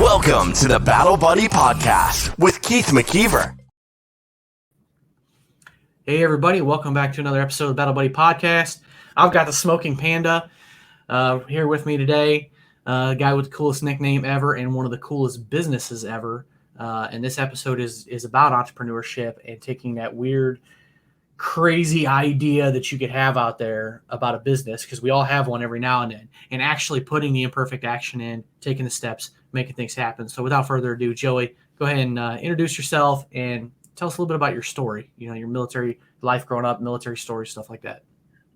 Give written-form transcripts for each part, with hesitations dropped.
Welcome to the Battle Buddy Podcast with Keith McKeever. Hey everybody, welcome back to another episode of the Battle Buddy Podcast. I've got the Smoking Panda here with me today, a guy with the coolest nickname ever and one of the coolest businesses ever. And this episode is about entrepreneurship and taking that weird, crazy idea that you could have out there about a business, because we all have one every now and then, and actually putting the imperfect action in, taking the steps, making things happen. So without further ado, Joey, go ahead and introduce yourself and tell us a little bit about your story, your military life growing up, military story, stuff like that.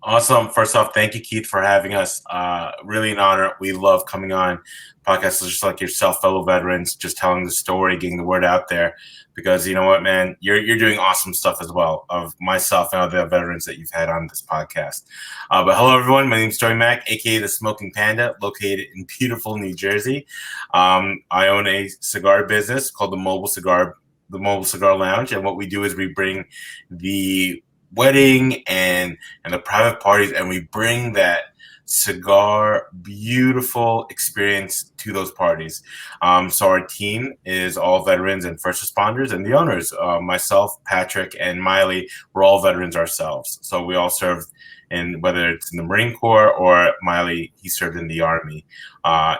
Awesome. First off, thank you, Keith, for having us. Really an honor. We love coming on podcasts just like yourself, fellow veterans, just telling the story, getting the word out there. Because you know what, man, you're doing awesome stuff as well, of myself and other veterans that you've had on this podcast. But hello, everyone. My name is Joey Mac, aka the Smoking Panda, located in beautiful New Jersey. I own a cigar business called the Mobile Cigar Lounge, and what we do is we bring the wedding and the private parties, and we bring that cigar beautiful experience to those parties. So our team is all veterans and first responders, and the owners, myself, Patrick, and Miley, we're all veterans ourselves. So we all served in, whether it's in the Marine Corps or Miley, he served in the Army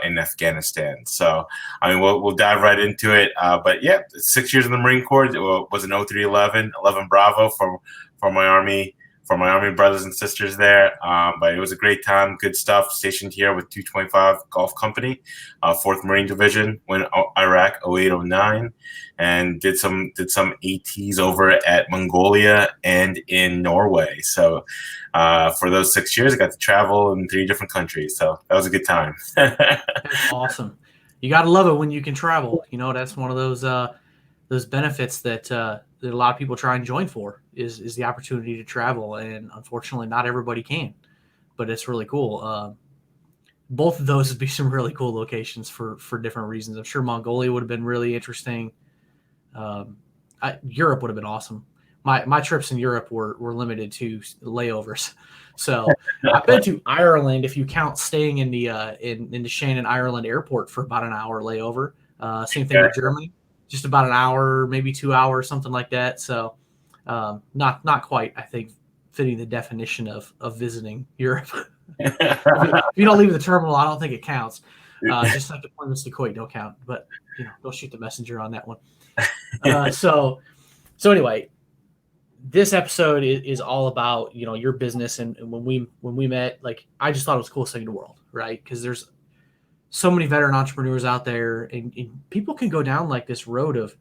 in Afghanistan. So I mean, we'll dive right into it. But yeah, 6 years in the Marine Corps. It was an 0311, 11 Bravo for my Army brothers and sisters there. But it was a great time, good stuff. Stationed here with 225 Golf Company, 4th Marine Division, went Iraq 0809, and did some ATs over at Mongolia and in Norway. So for those 6 years, I got to travel in 3 different countries. So that was a good time. That's awesome. You got to love it when you can travel. That's one of those benefits that a lot of people try and join for is the opportunity to travel. And unfortunately, not everybody can, but it's really cool. Both of those would be some really cool locations for different reasons. I'm sure Mongolia would have been really interesting. Europe would have been awesome. My trips in Europe were limited to layovers. So I've been to Ireland, if you count staying in the in the Shannon, Ireland airport for about an hour layover. Same thing with Germany, just about an hour, maybe 2 hours, something like that. So not quite, I think, fitting the definition of visiting Europe. If you don't leave the terminal, I don't think it counts. Just like deployments to Kuwait don't count, but don't shoot the messenger on that one. So anyway, this episode is all about your business, and when we met, like, I just thought it was the coolest thing in the world, right? Because there's so many veteran entrepreneurs out there, and people can go down like this road of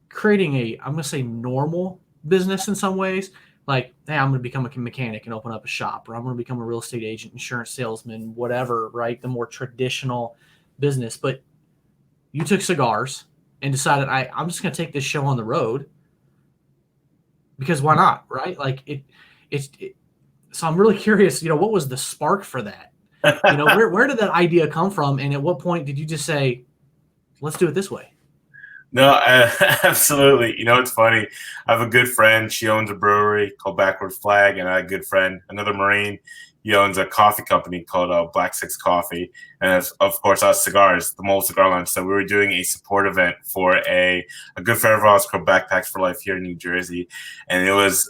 creating I'm going to say normal business in some ways. Like, hey, I'm going to become a mechanic and open up a shop, or I'm going to become a real estate agent, insurance salesman, whatever, right? The more traditional business. But you took cigars and decided, I'm just going to take this show on the road, because why not, right? Like so I'm really curious, what was the spark for that? Where did that idea come from? And at what point did you just say, let's do it this way? No, absolutely. It's funny. I have a good friend. She owns a brewery called Backward Flag, and I have a good friend, another Marine. He owns a coffee company called Black Six Coffee, and of course, us cigars, the Mobile Cigar Lounge. So we were doing a support event for a good friend of ours called Backpacks for Life here in New Jersey, and it was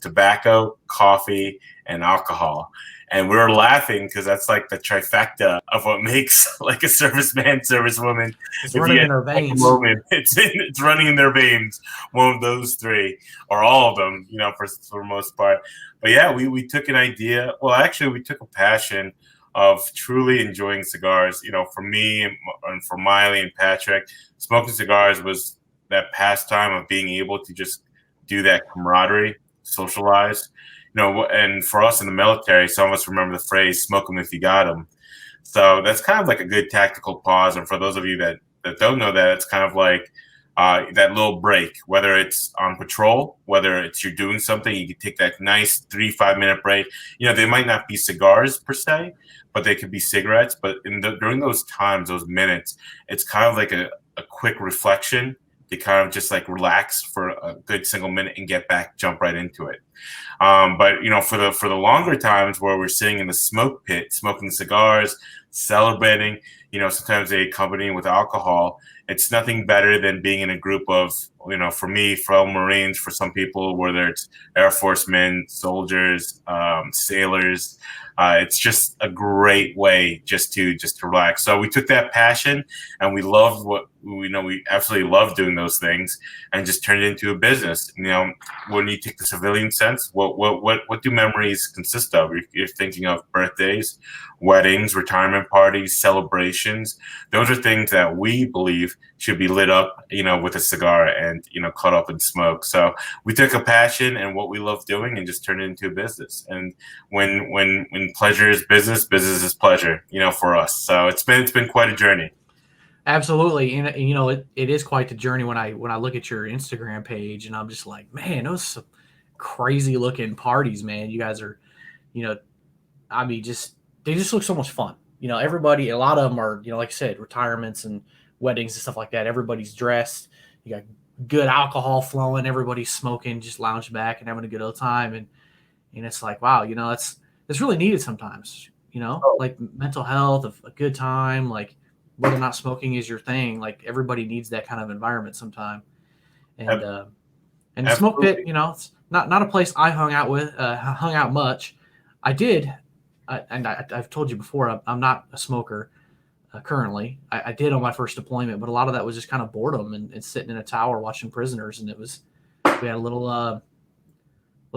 tobacco, coffee, and alcohol. And we were laughing because that's like the trifecta of what makes like a serviceman, servicewoman. It's running in their veins. It's running in their veins. One of those three, or all of them, for the most part. But yeah, we took an idea. Well, actually, we took a passion of truly enjoying cigars. For me and for Miley and Patrick, smoking cigars was that pastime of being able to just do that camaraderie, socialize. And for us in the military, some of us remember the phrase "smoke 'em if you got 'em." So that's kind of like a good tactical pause. And for those of you that don't know that, it's kind of like that little break, whether it's on patrol, whether it's you're doing something, you can take that nice 3-5 minute break. They might not be cigars per se, but they could be cigarettes. But during those times, those minutes, it's kind of like a quick reflection to kind of just like relax for a good single minute and jump right into it. But for the longer times where we're sitting in the smoke pit, smoking cigars, celebrating, sometimes they accompany with alcohol. It's nothing better than being in a group of, for me, fellow Marines, for some people, whether it's Air Force men, soldiers, sailors. It's just a great way just to relax. So we took that passion and we loved we absolutely love doing those things and just turned it into a business. When you take the civilian sense, what do memories consist of? You're thinking of birthdays, weddings, retirement parties, celebrations. Those are things that we believe should be lit up, with a cigar and, cut up and smoke. So we took a passion and what we love doing and just turned it into a business. And when pleasure is business, business is pleasure, for us. So it's been quite a journey. Absolutely. And it is quite the journey when I look at your Instagram page, and I'm just like, man, those some crazy looking parties, man. You guys are, they just look so much fun. Everybody, a lot of them are, like I said, retirements and weddings and stuff like that. Everybody's dressed. You got good alcohol flowing. Everybody's smoking, just lounging back and having a good old time. And it's like, wow, it's really needed sometimes, like mental health, a good time, like whether or not smoking is your thing, like everybody needs that kind of environment sometime. And the smoke pit, it's not a place I hung out much. I did. I've told you before, I'm not a smoker currently. I did on my first deployment, but a lot of that was just kind of boredom and sitting in a tower watching prisoners. And we had a little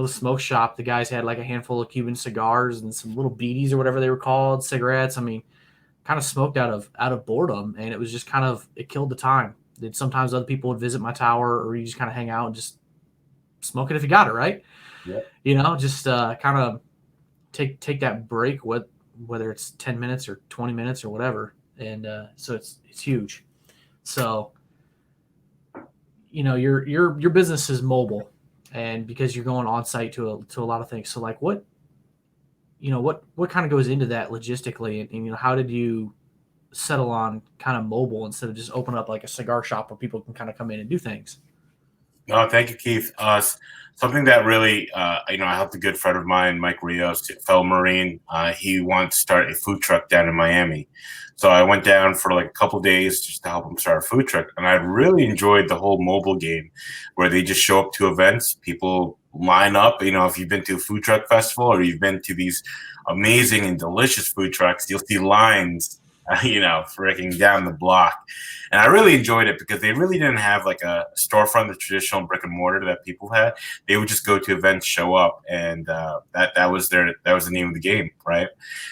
smoke shop. The guys had like a handful of Cuban cigars and some little beaties or whatever they were called, cigarettes. I mean, kind of smoked out of boredom, and it was just it killed the time. Sometimes other people would visit my tower, or you just kind of hang out and just smoke it if you got it, right? Yeah. Just kind of take that break, whether it's 10 minutes or 20 minutes or whatever. And so it's huge. So your business is mobile, and because you're going on site to a lot of things. So like what kind of goes into that logistically, and how did you settle on kind of mobile instead of just open up like a cigar shop where people can kind of come in and do things? No, thank you, Keith. Something that really, I helped a good friend of mine, Mike Rios, fellow Marine. He wanted to start a food truck down in Miami. So I went down for like a couple of days just to help him start a food truck. And I really enjoyed the whole mobile game where they just show up to events. People line up. If you've been to a food truck festival or you've been to these amazing and delicious food trucks, you'll see lines freaking down the block. And I really enjoyed it because they really didn't have like a storefront, the traditional brick and mortar that people had. They would just go to events, show up, and that was the name of the game, right?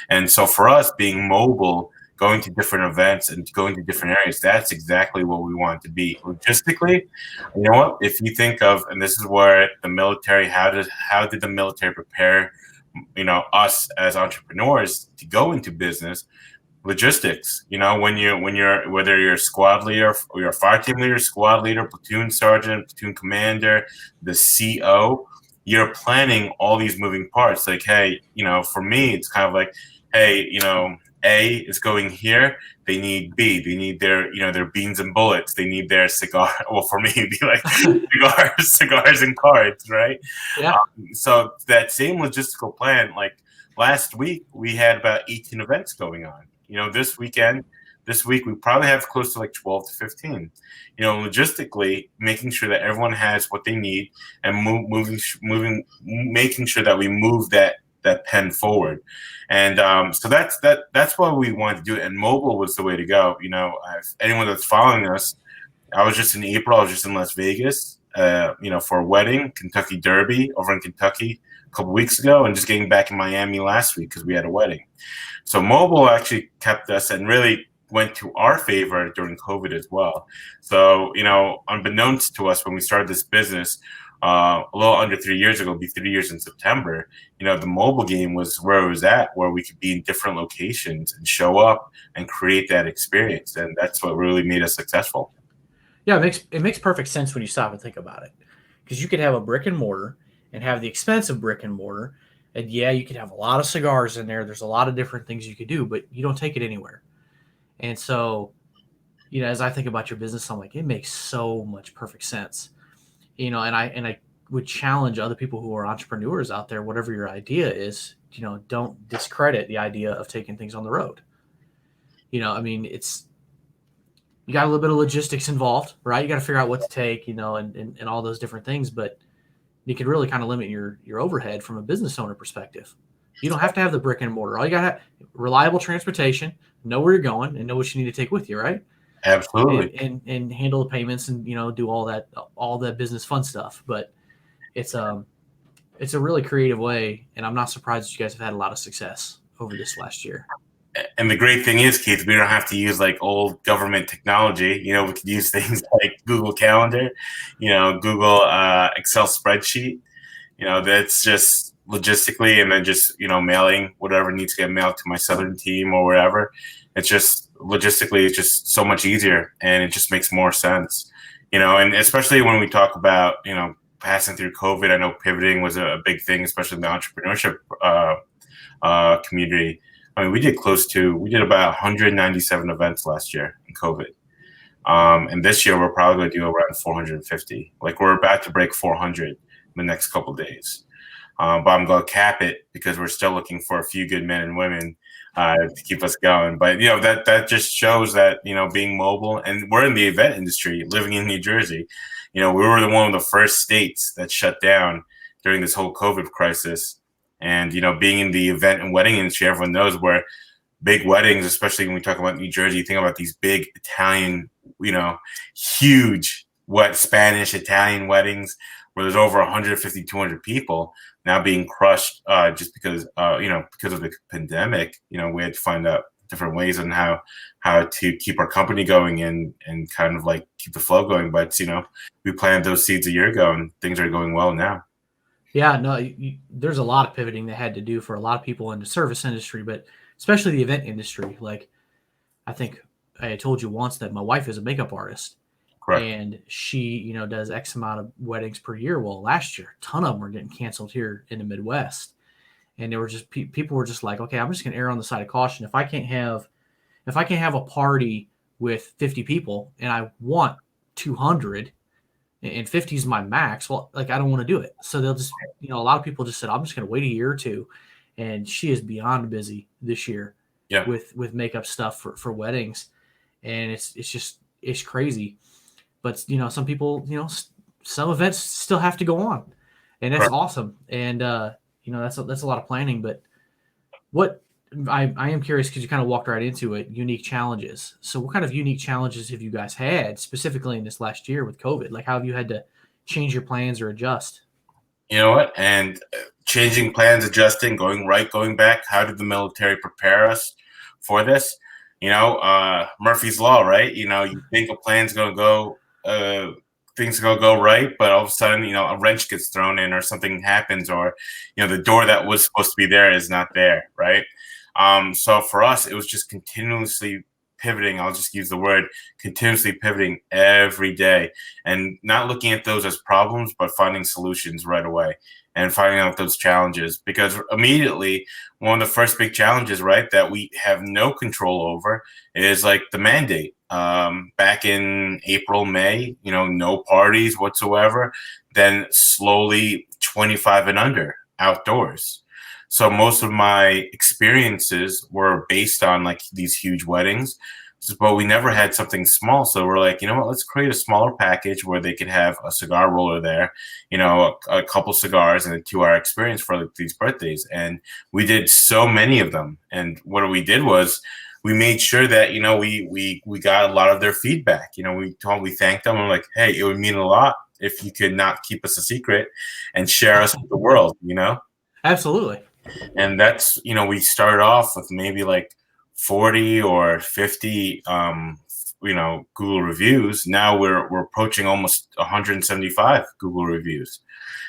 And so for us, being mobile, going to different events and going to different areas, that's exactly what we want to be. Logistically, you know what? If you think of, and this is where the military, how did the military prepare, us as entrepreneurs to go into business? Logistics, when you're whether you're a squad leader or you're a fire team leader, squad leader, platoon sergeant, platoon commander, the CO, you're planning all these moving parts. Like, hey, for me, it's kind of like, hey, A is going here. They need B. They need their beans and bullets. They need their cigar. Well, for me, it'd be like cigars and cards, right? Yeah. So that same logistical plan, like last week, we had about 18 events going on. This week we probably have close to like 12 to 15. Logistically, making sure that everyone has what they need and making sure that we move that pen forward. And so that's why we wanted to do it. And mobile was the way to go. Anyone that's following us, I was just in April. I was just in Las Vegas, for a wedding, Kentucky Derby over in Kentucky a couple weeks ago, and just getting back in Miami last week because we had a wedding. So mobile actually kept us and really went to our favor during COVID as well. So, unbeknownst to us when we started this business, a little under 3 years ago, it'll be 3 years in September, the mobile game was where it was at, where we could be in different locations and show up and create that experience. And that's what really made us successful. Yeah, it makes perfect sense when you stop and think about it, because you could have a brick and mortar and have the expensive brick and mortar. And yeah, you could have a lot of cigars in there. There's a lot of different things you could do, but you don't take it anywhere. And so, as I think about your business, I'm like, it makes so much perfect sense. And I would challenge other people who are entrepreneurs out there, whatever your idea is, don't discredit the idea of taking things on the road. I mean, you got a little bit of logistics involved, right? You got to figure out what to take, and all those different things, but you can really kind of limit your overhead from a business owner perspective. You don't have to have the brick and mortar. All you got to have reliable transportation, know where you're going, and know what you need to take with you, right? Absolutely. And handle the payments and do all that business fun stuff. But it's a really creative way, and I'm not surprised that you guys have had a lot of success over this last year. And the great thing is, Keith, we don't have to use like old government technology. We could use things like Google Calendar, Google Excel spreadsheet. That's just logistically, and then just mailing whatever needs to get mailed to my Southern team or wherever. It's just logistically, it's just so much easier, and it just makes more sense. And especially when we talk about passing through COVID, I know pivoting was a big thing, especially in the entrepreneurship community. I mean, we did about 197 events last year in COVID. And this year we're probably going to do around 450. Like, we're about to break 400 in the next couple of days. But I'm going to cap it because we're still looking for a few good men and women to keep us going. But, that just shows that, being mobile, and we're in the event industry, living in New Jersey, we were one of the first states that shut down during this whole COVID crisis. And, being in the event and wedding industry, everyone knows where big weddings, especially when we talk about New Jersey, you think about these big Italian, huge Spanish, Italian weddings where there's over 150, 200 people now being crushed just because of the pandemic. We had to find out different ways on how to keep our company going and kind of like keep the flow going. But, we planted those seeds a year ago and things are going well now. Yeah, no, there's a lot of pivoting that had to do for a lot of people in the service industry, but especially the event industry. Like, I think I told you once that my wife is a makeup artist. Correct. And she, does X amount of weddings per year. Well, last year, a ton of them were getting canceled here in the Midwest. And they were just, people were just like, okay, I'm just going to err on the side of caution. If I can't have a party with 50 people and I want 200, and 50 is my max, well, like, I don't want to do it. So they'll just, a lot of people just said, I'm just going to wait a year or two. And she is beyond busy this year with makeup stuff for weddings. And it's crazy. But, some people, some events still have to go on, and that's awesome. And, that's a lot of planning. But what I am curious, because you kind of walked right into it, unique challenges. So what kind of unique challenges have you guys had specifically in this last year with COVID? Like, how have you had to change your plans or adjust? You know what? And changing plans, adjusting, going right, going back. How did the military prepare us for this? Murphy's Law, right? You think a plan's going to go, things are going to go right, but all of a sudden, a wrench gets thrown in or something happens, or, the door that was supposed to be there is not there, right? So for us, it was just continuously pivoting. I'll just use the word continuously pivoting every day, and not looking at those as problems, but finding solutions right away and finding out those challenges. Because immediately, one of the first big challenges, right, that we have no control over is like the mandate. Back in April, May, no parties whatsoever. Then slowly 25 and under outdoors. So most of my experiences were based on like these huge weddings, but we never had something small. So we're like, let's create a smaller package where they could have a cigar roller there, a couple cigars and a 2-hour experience for like, these birthdays. And we did so many of them. And what we did was we made sure that, we got a lot of their feedback. We thanked them. I'm like, hey, it would mean a lot if you could not keep us a secret and share us with the world, Absolutely. And that's, we started off with maybe like 40 or 50, Google reviews. Now we're approaching almost 175 Google reviews.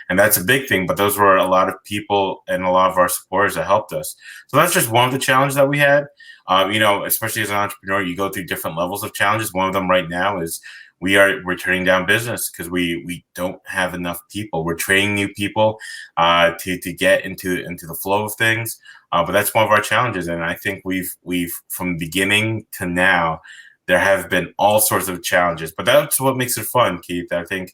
And that's a big thing. But those were a lot of people and a lot of our supporters that helped us. So that's just one of the challenges that we had. Especially as an entrepreneur, you go through different levels of challenges. One of them right now is we're turning down business because we don't have enough people. We're training new people to get into the flow of things. But that's one of our challenges. And I think we've from beginning to now there have been all sorts of challenges, but that's what makes it fun, Keith. I think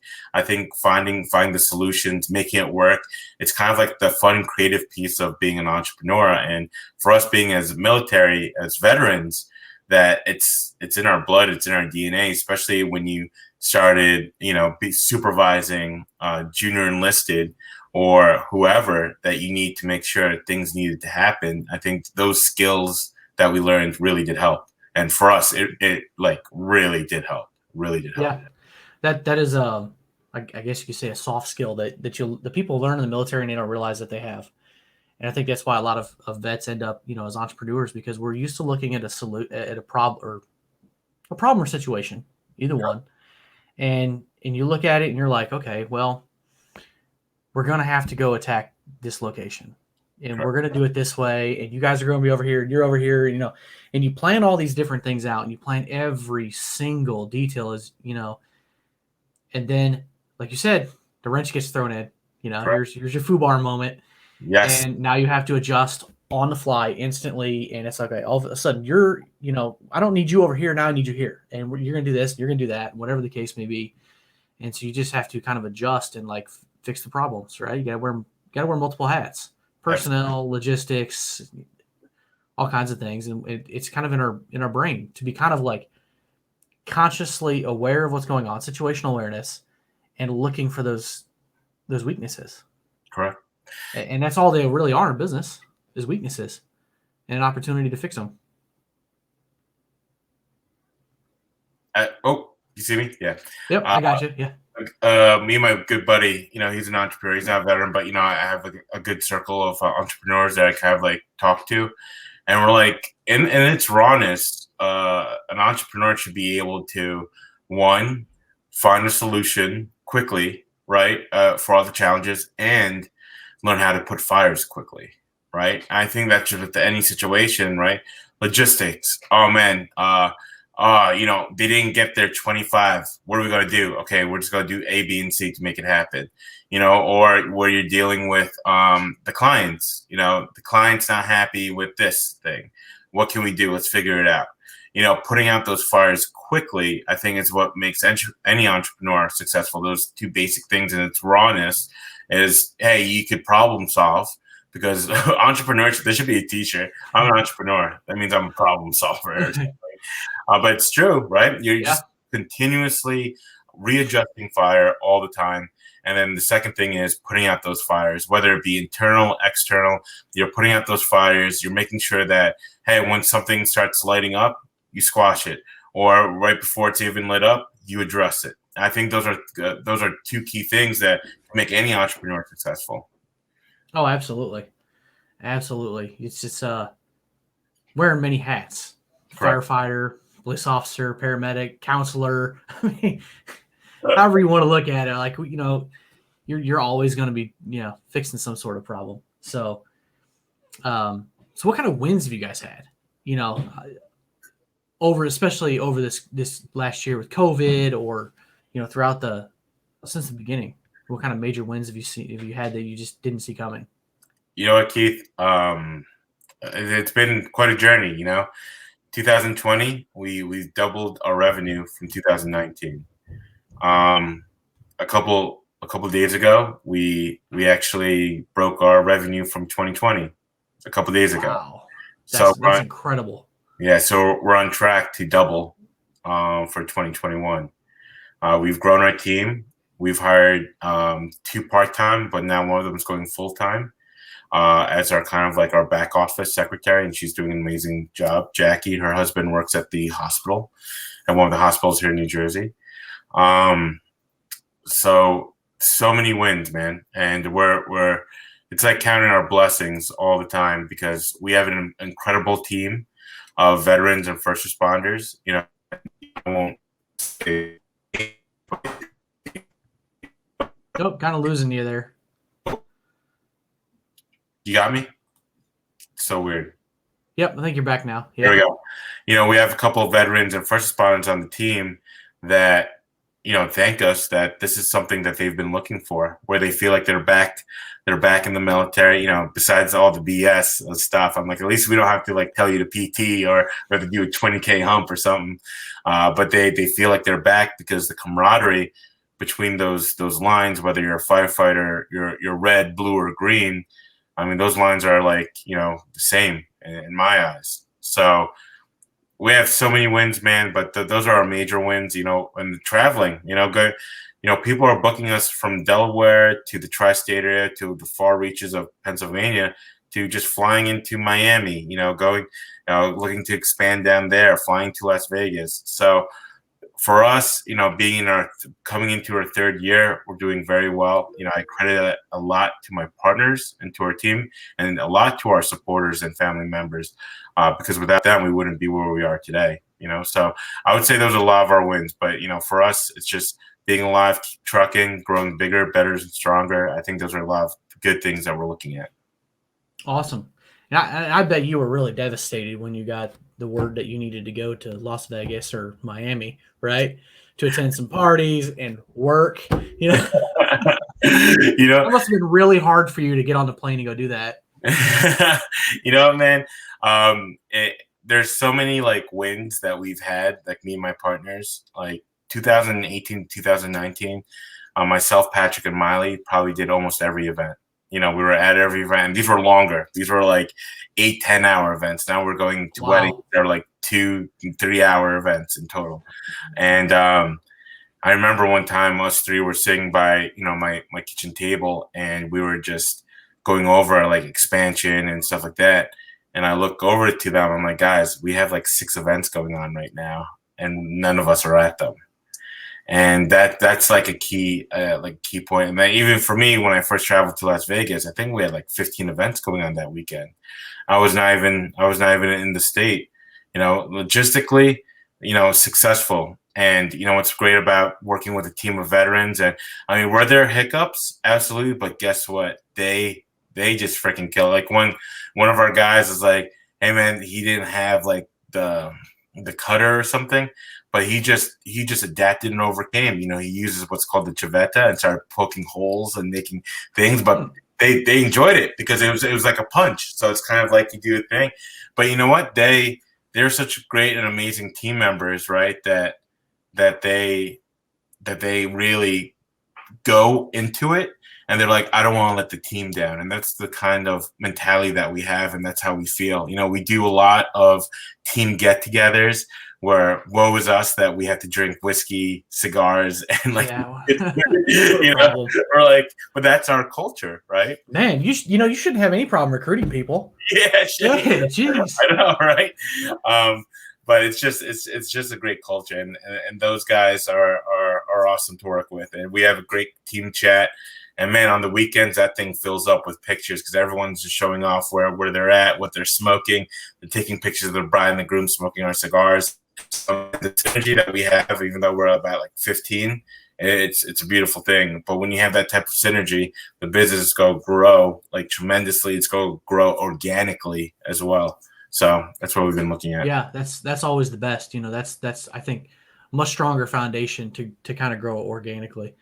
finding the solutions, making it work. It's kind of like the fun, creative piece of being an entrepreneur. And for us being as military, as veterans, that it's in our blood, it's in our DNA, especially when you started, be supervising junior enlisted or whoever that you need to make sure things needed to happen. I think those skills that we learned really did help. And for us, it like really did help. Really did help. Yeah, that is I guess you could say a soft skill that the people learn in the military and they don't realize that they have. And I think that's why a lot of vets end up, as entrepreneurs, because we're used to looking at a problem or situation, either one. And you look at it and you're like, okay, well, we're going to have to go attack this location. And we're going to do it this way. And you guys are going to be over here and you're over here, and you plan all these different things out and you plan every single detail and then, like you said, the wrench gets thrown in, here's your FUBAR moment. Yes. And now you have to adjust on the fly instantly. And it's like, okay, all of a sudden I don't need you over here. Now I need you here. And you're going to do this, you're going to do that, whatever the case may be. And so you just have to kind of adjust and like fix the problems, right? You got to wear multiple hats. Personnel, logistics, all kinds of things, and it's kind of in our brain to be kind of like consciously aware of what's going on, situational awareness, and looking for those weaknesses. Correct. And that's all they really are in business is weaknesses and an opportunity to fix them. You see me? Yeah. Yep, I got you. Yeah. Me and my good buddy, he's an entrepreneur. He's not a veteran, but I have a good circle of entrepreneurs that I kind of like talk to, and we're like, in its rawness, an entrepreneur should be able to, one, find a solution quickly, right, for all the challenges, and learn how to put fires quickly, right? I think that's just with any situation, right? Logistics. Oh man, they didn't get their 25. What are we going to do? Okay, we're just going to do A, B, and C to make it happen, or where you're dealing with the clients, the client's not happy with this thing. What can we do? Let's figure it out. Putting out those fires quickly, I think is what makes any entrepreneur successful. Those two basic things in its rawness is, hey, you could problem solve. Because entrepreneurship, there should be a t-shirt. I'm an entrepreneur. That means I'm a problem solver. But it's true, right? You're just continuously readjusting fire all the time. And then the second thing is putting out those fires, whether it be internal, external. You're putting out those fires. You're making sure that, hey, when something starts lighting up, you squash it. Or right before it's even lit up, you address it. I think those are two key things that make any entrepreneur successful. Oh, absolutely. Absolutely. It's just wearing many hats. Correct. Firefighter, police officer, paramedic, counselor. I mean, however you want to look at it, like, you're always going to be, fixing some sort of problem. So, so what kind of wins have you guys had, especially over this last year with COVID or, since the beginning? What kind of major wins have you had that you just didn't see coming? You know what, Keith? It's been quite a journey. 2020, we doubled our revenue from 2019. A couple days ago, we actually broke our revenue from 2020. A couple days ago. Wow, that's incredible. Yeah, so we're on track to double for 2021. We've grown our team. We've hired 2 part-time, but now one of them is going full-time as our kind of like our back office secretary, and she's doing an amazing job. Jackie, her husband, works at the hospital, at one of the hospitals here in New Jersey. So many wins, man, and we're it's like counting our blessings all the time because we have an incredible team of veterans and first responders. I won't say. Nope, kind of losing you there. You got me? So weird. Yep, I think you're back now. Here we go. We have a couple of veterans and first responders on the team that, thank us that this is something that they've been looking for, where they feel like they're back in the military, besides all the BS and stuff. I'm like, at least we don't have to like tell you to PT or to do a 20K hump or something. But they feel like they're back because the camaraderie between those lines, whether you're a firefighter, you're red, blue, or green, I mean, those lines are like, the same in my eyes. So we have so many wins, man, but those are our major wins, and traveling, people are booking us from Delaware to the tri-state area to the far reaches of Pennsylvania to just flying into Miami, going, looking to expand down there, flying to Las Vegas. So for us, being coming into our third year, we're doing very well. I credit it a lot to my partners and to our team, and a lot to our supporters and family members, because without them, we wouldn't be where we are today. So I would say those are a lot of our wins. But for us, it's just being alive, keep trucking, growing bigger, better, and stronger. I think those are a lot of good things that we're looking at. Awesome. And I bet you were really devastated when you got the word that you needed to go to Las Vegas or Miami, right? To attend some parties and work. It must have been really hard for you to get on the plane and go do that. Man, there's so many like wins that we've had, like me and my partners, like 2018, 2019, myself, Patrick, and Miley probably did almost every event. We were at every event, and these were longer. These were like 8-10 hour events. Now we're going to weddings. They're like 2-3 hour events in total. And I remember one time us three were sitting by, my kitchen table, and we were just going over like expansion and stuff like that. And I look over to them. I'm like, guys, we have like 6 events going on right now, and none of us are at them. And that's like a key point. And then even for me, when I first traveled to Las Vegas, I think we had like 15 events going on that weekend. I was not even in the state. Logistically, successful. And what's great about working with a team of veterans, and I mean, were there hiccups? Absolutely, but guess what? They just freaking kill. Like one of our guys is like, hey man, he didn't have like the cutter or something, but he just adapted and overcame. He uses what's called the chaveta and started poking holes and making things, but they enjoyed it because it was like a punch. So it's kind of like you do a thing. But you know what? They're such great and amazing team members, right? That they really go into it, and they're like, I don't want to let the team down. And that's the kind of mentality that we have, and that's how we feel. We do a lot of team get-togethers where woe is us that we have to drink whiskey, cigars, and like, or like, but that's our culture, right? Man, you shouldn't have any problem recruiting people. Yeah, jeez. I know, right? But it's just a great culture, and those guys are awesome to work with, and we have a great team chat. And man, on the weekends, that thing fills up with pictures because everyone's just showing off where they're at, what they're smoking. They're taking pictures of the bride and the groom smoking our cigars. So the synergy that we have, even though we're about like 15, it's a beautiful thing. But when you have that type of synergy, the business is going to grow like tremendously. It's going to grow organically as well. So that's what we've been looking at. Yeah, that's always the best. That's I think much stronger foundation to kind of grow organically.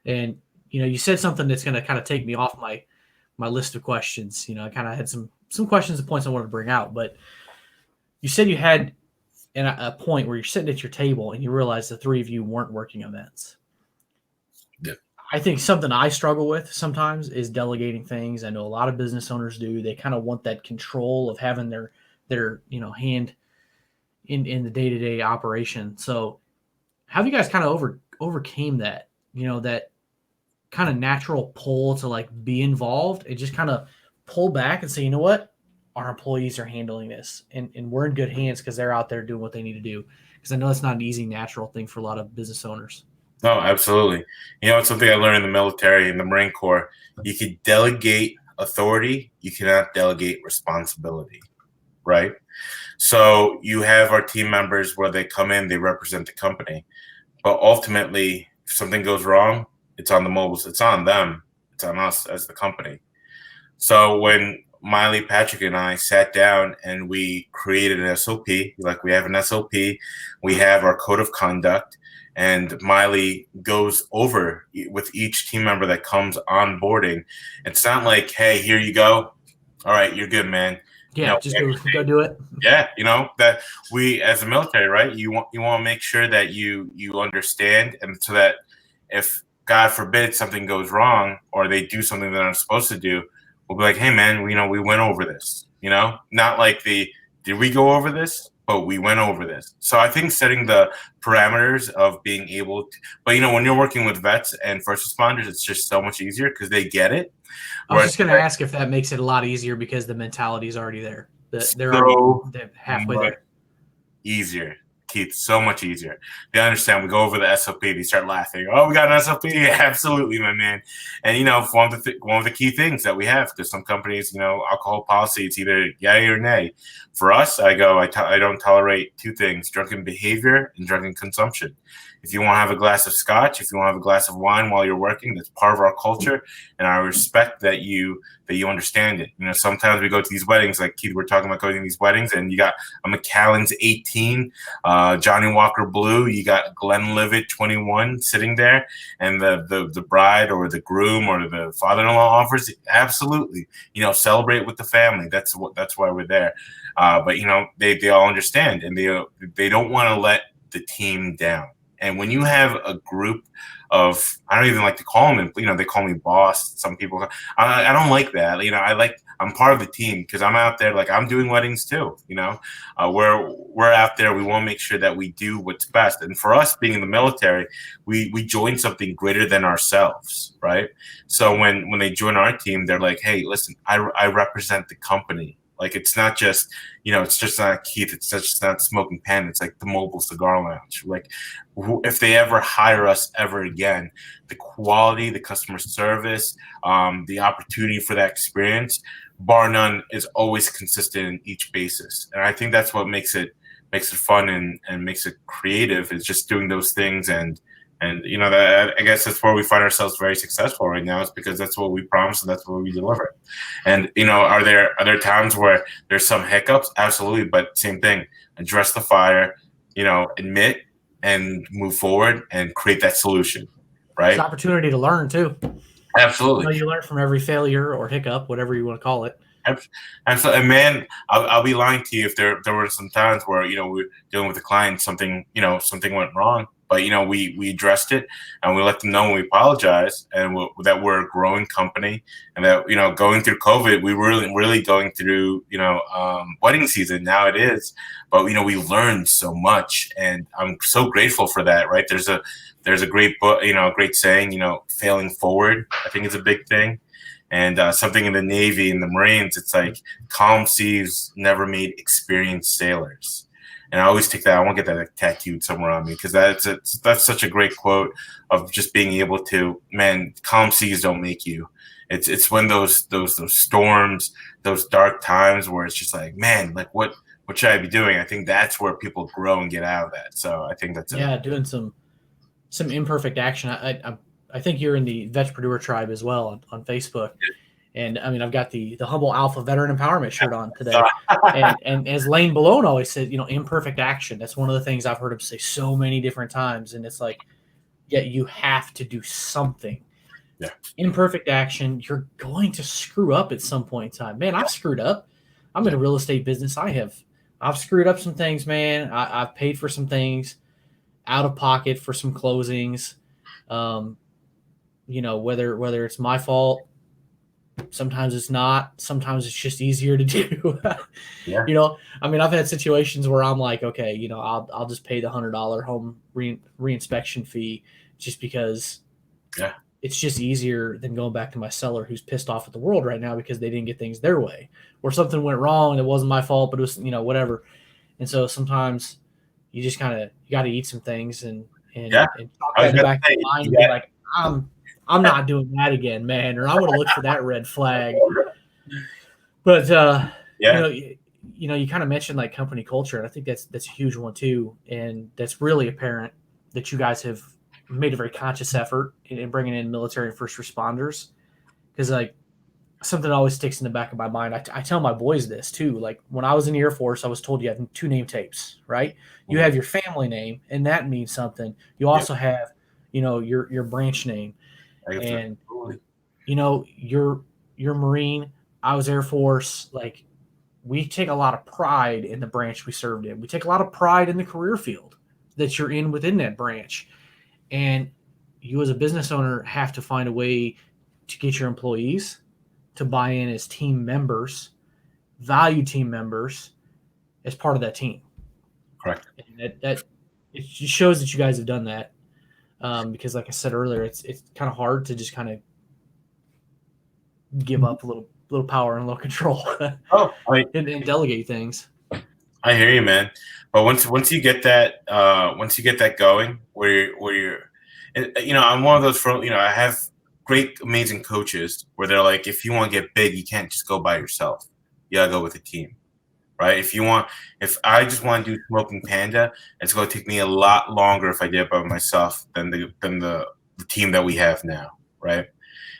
And you said something that's going to kind of take me off my list of questions. I kind of had some questions and points I wanted to bring out, but you said you had a point where you're sitting at your table and you realize the 3 of you weren't working events. Yeah. I think something I struggle with sometimes is delegating things. I know a lot of business owners do. They kind of want that control of having their hand in the day-to-day operation. So how have you guys kind of overcame that, that kind of natural pull to like be involved and just kind of pull back and say, you know what, our employees are handling this and we're in good hands because they're out there doing what they need to do. Because I know it's not an easy, natural thing for a lot of business owners. No, absolutely. It's something I learned in the military, in the Marine Corps. You can delegate authority. You cannot delegate responsibility, right? So you have our team members where they come in, they represent the company. But ultimately, if something goes wrong, it's on the mobiles. It's on them. It's on us as the company. So when Miley, Patrick, and I sat down and we created an SOP. Like, we have an SOP, we have our code of conduct, and Miley goes over with each team member that comes onboarding. It's not like, hey, here you go. All right, you're good, man. Yeah, No, just go do it. yeah, that we, as a military, right? You want to make sure that you understand, and so that if God forbid something goes wrong or they do something that they're not supposed to do, we'll be like, hey man, we went over this. Not like did we go over this? But we went over this. So I think setting the parameters of being able to, but when you're working with vets and first responders, it's just so much easier because they get it. I was just going to ask if that makes it a lot easier because the mentality is already there. They're halfway there. Easier, Keith, so much easier. They understand. We go over the SOP, they start laughing. Oh, we got an SOP? Yeah, absolutely, my man. And one of the key things that we have, because some companies, alcohol policy, it's either yay or nay. For us, I don't tolerate two things: drunken behavior and drunken consumption. If you want to have a glass of scotch, if you want to have a glass of wine while you're working, that's part of our culture, and I respect that you understand it. Sometimes we go to these weddings, like Keith, we're talking about going to these weddings, and you got a Macallan's 18, Johnny Walker Blue, you got Glenlivet 21 sitting there, and the bride or the groom or the father-in-law offers, absolutely, celebrate with the family. That's why we're there. But they all understand, and they don't want to let the team down. And when you have a group of, I don't even like to call them, they call me boss. Some people, I don't like that. I'm part of the team because I'm out there, like I'm doing weddings too. We're out there. We want to make sure that we do what's best. And for us being in the military, we join something greater than ourselves, right? So when they join our team, they're like, hey, listen, I represent the company. Like, it's not just, it's just not Keith. It's just not Smoking Panda. It's like the Mobile Cigar Lounge. Like, if they ever hire us ever again, the quality, the customer service, the opportunity for that experience, bar none, is always consistent in each basis. And I think that's what makes it fun and makes it creative, is just doing those things. And that, I guess that's where we find ourselves very successful right now, is because that's what we promise and that's what we deliver. And are there times where there's some hiccups? Absolutely, but same thing. Address the fire, admit and move forward and create that solution. Right? It's an opportunity to learn too. Absolutely. You learn from every failure or hiccup, whatever you want to call it. Absolutely. And man, I'll be lying to you if there were some times where we're dealing with a client, something went wrong. But we addressed it, and we let them know, and we apologize, and that we're a growing company, and that going through COVID, we were really going through wedding season. Now it is, but we learned so much, and I'm so grateful for that. Right? There's a great book, great saying, failing forward, I think is a big thing. And something in the Navy, in the Marines, it's like calm seas never made experienced sailors. And I always take that. I want to get that tattooed somewhere on me, because that's such a great quote of just being able to, man, calm seas don't make you. It's when those storms, those dark times where it's just like, man, like what should I be doing? I think that's where people grow and get out of that. So I think that's doing some imperfect action. I think you're in the Entrepreneur tribe as well on Facebook. And I mean, I've got the Humble Alpha Veteran Empowerment shirt on today. and as Lane Balone always said, imperfect action. That's one of the things I've heard him say so many different times. And it's like, yeah, you have to do something. Yeah. Imperfect action. You're going to screw up at some point in time. Man, I've screwed up. I'm in a real estate business. I've screwed up some things, man. I've paid for some things out of pocket for some closings. Whether it's my fault, sometimes it's not. Sometimes it's just easier to do. Yeah. I mean, I've had situations where I'm like, okay, I'll just pay the $100 home reinspection fee just because it's just easier than going back to my seller who's pissed off at the world right now because they didn't get things their way, or something went wrong and it wasn't my fault, but it was, whatever. And so sometimes you just got to eat some things and talk that in the back of your mind and be like, I'm not doing that again, man, or I'm going to look for that red flag. But, you kind of mentioned like company culture, and I think that's a huge one too. And that's really apparent that you guys have made a very conscious effort in bringing in military and first responders. Because like something that always sticks in the back of my mind. I tell my boys this too. Like when I was in the Air Force, I was told you have 2 name tapes, right? You have your family name, and that means something. You also have, your branch name, and you're Marine. I was Air Force. Like we take a lot of pride in the branch we served in. We take a lot of pride in the career field that you're in within that branch, and you as a business owner have to find a way to get your employees to buy in as team members, value team members as part of that team. Correct. And that it just shows that you guys have done that. Because like I said earlier, it's kind of hard to just kind of give up a little power and a little control and delegate things. I hear you, man. But once you get that going, where you're, I'm one of those I have great, amazing coaches where they're like, if you want to get big, you can't just go by yourself. You gotta go with a team, right? If I just want to do Smoking Panda, it's going to take me a lot longer if I did it by myself than the team that we have now, right?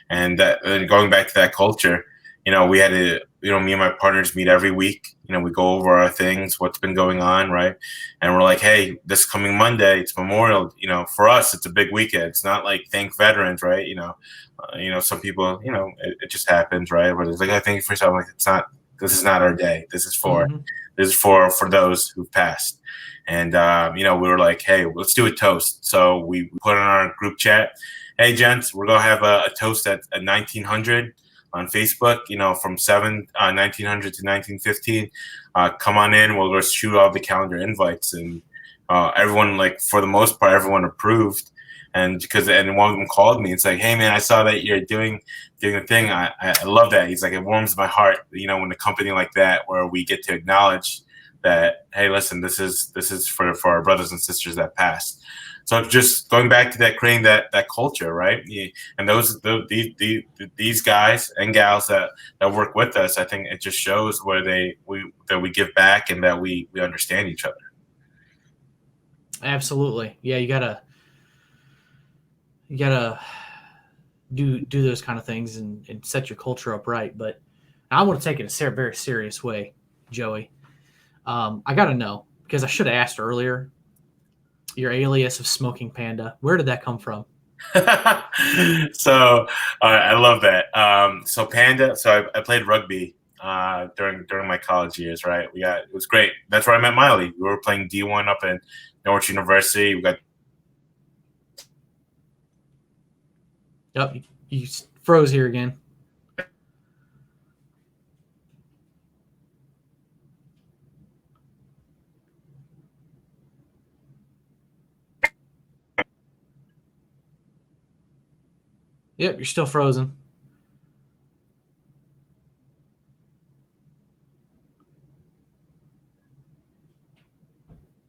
And going back to that culture, we had to, me and my partners meet every week. We go over our things, what's been going on, right? And we're like, hey, this coming Monday, it's Memorial. For us, it's a big weekend. It's not like thank veterans, right? Some people, it just happens, right? But it's like, I thank you for yourself. Like, this is not our day. This is for those who've passed. And, we were like, hey, let's do a toast. So we put in our group chat, hey, gents, we're going to have a toast at 1900 on Facebook, from 1900 to 1915. Come on in. We'll just shoot all the calendar invites. And everyone, like, for the most part, everyone approved. And one of them called me. It's like, hey, man, I saw that you're doing the thing. I love that. He's like, it warms my heart, when a company like that, where we get to acknowledge that, hey, listen, this is for our brothers and sisters that passed. So just going back to that, creating that culture, right? And these guys and gals that work with us, I think it just shows where that we give back and that we understand each other. Absolutely, yeah. You gotta do those kind of things and set your culture up right. But I want to take it a very serious way, Joey. I gotta know, because I should have asked earlier. Your alias of Smoking Panda, where did that come from? So I love that. So Panda. So I played rugby during my college years. Right, it was great. That's where I met Miley. We were playing D1 up in Norwich University. We got. Yep, you froze here again. Yep, you're still frozen.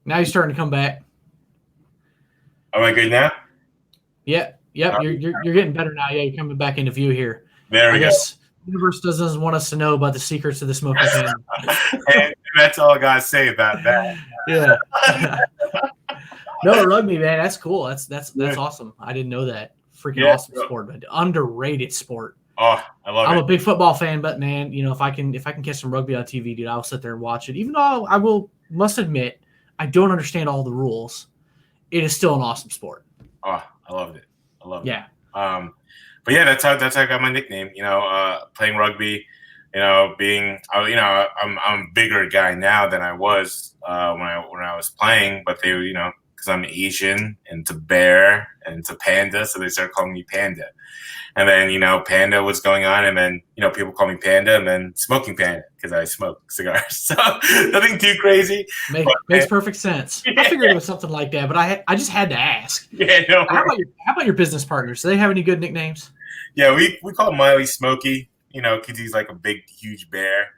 Now you're starting to come back. Am I good now? Yep. You're getting better now. Yeah, you're coming back into view here. There we go. The universe doesn't want us to know about the secrets of the Smoking Panda. And that's all I gotta say about that. Yeah. No, rugby, man. That's cool. That's awesome. I didn't know that. Freaking awesome sport, but underrated sport. Oh, I love it. I'm a big football fan, but man, if I can catch some rugby on TV, dude, I'll sit there and watch it. Even though I must admit, I don't understand all the rules. It is still an awesome sport. Oh, I loved it. Yeah. But yeah, that's how I got my nickname. Playing rugby. I'm a bigger guy now than I was when I was playing. But they, because I'm Asian and it's a bear and it's a panda, so they started calling me Panda. And then, Panda was going on, and then, people call me Panda, and then Smoking Panda because I smoke cigars. So nothing too crazy. Makes perfect sense. Yeah. I figured it was something like that, but I just had to ask. Yeah, no. How about your business partners? Do they have any good nicknames? Yeah, we call Miley Smokey, because he's like a big, huge bear,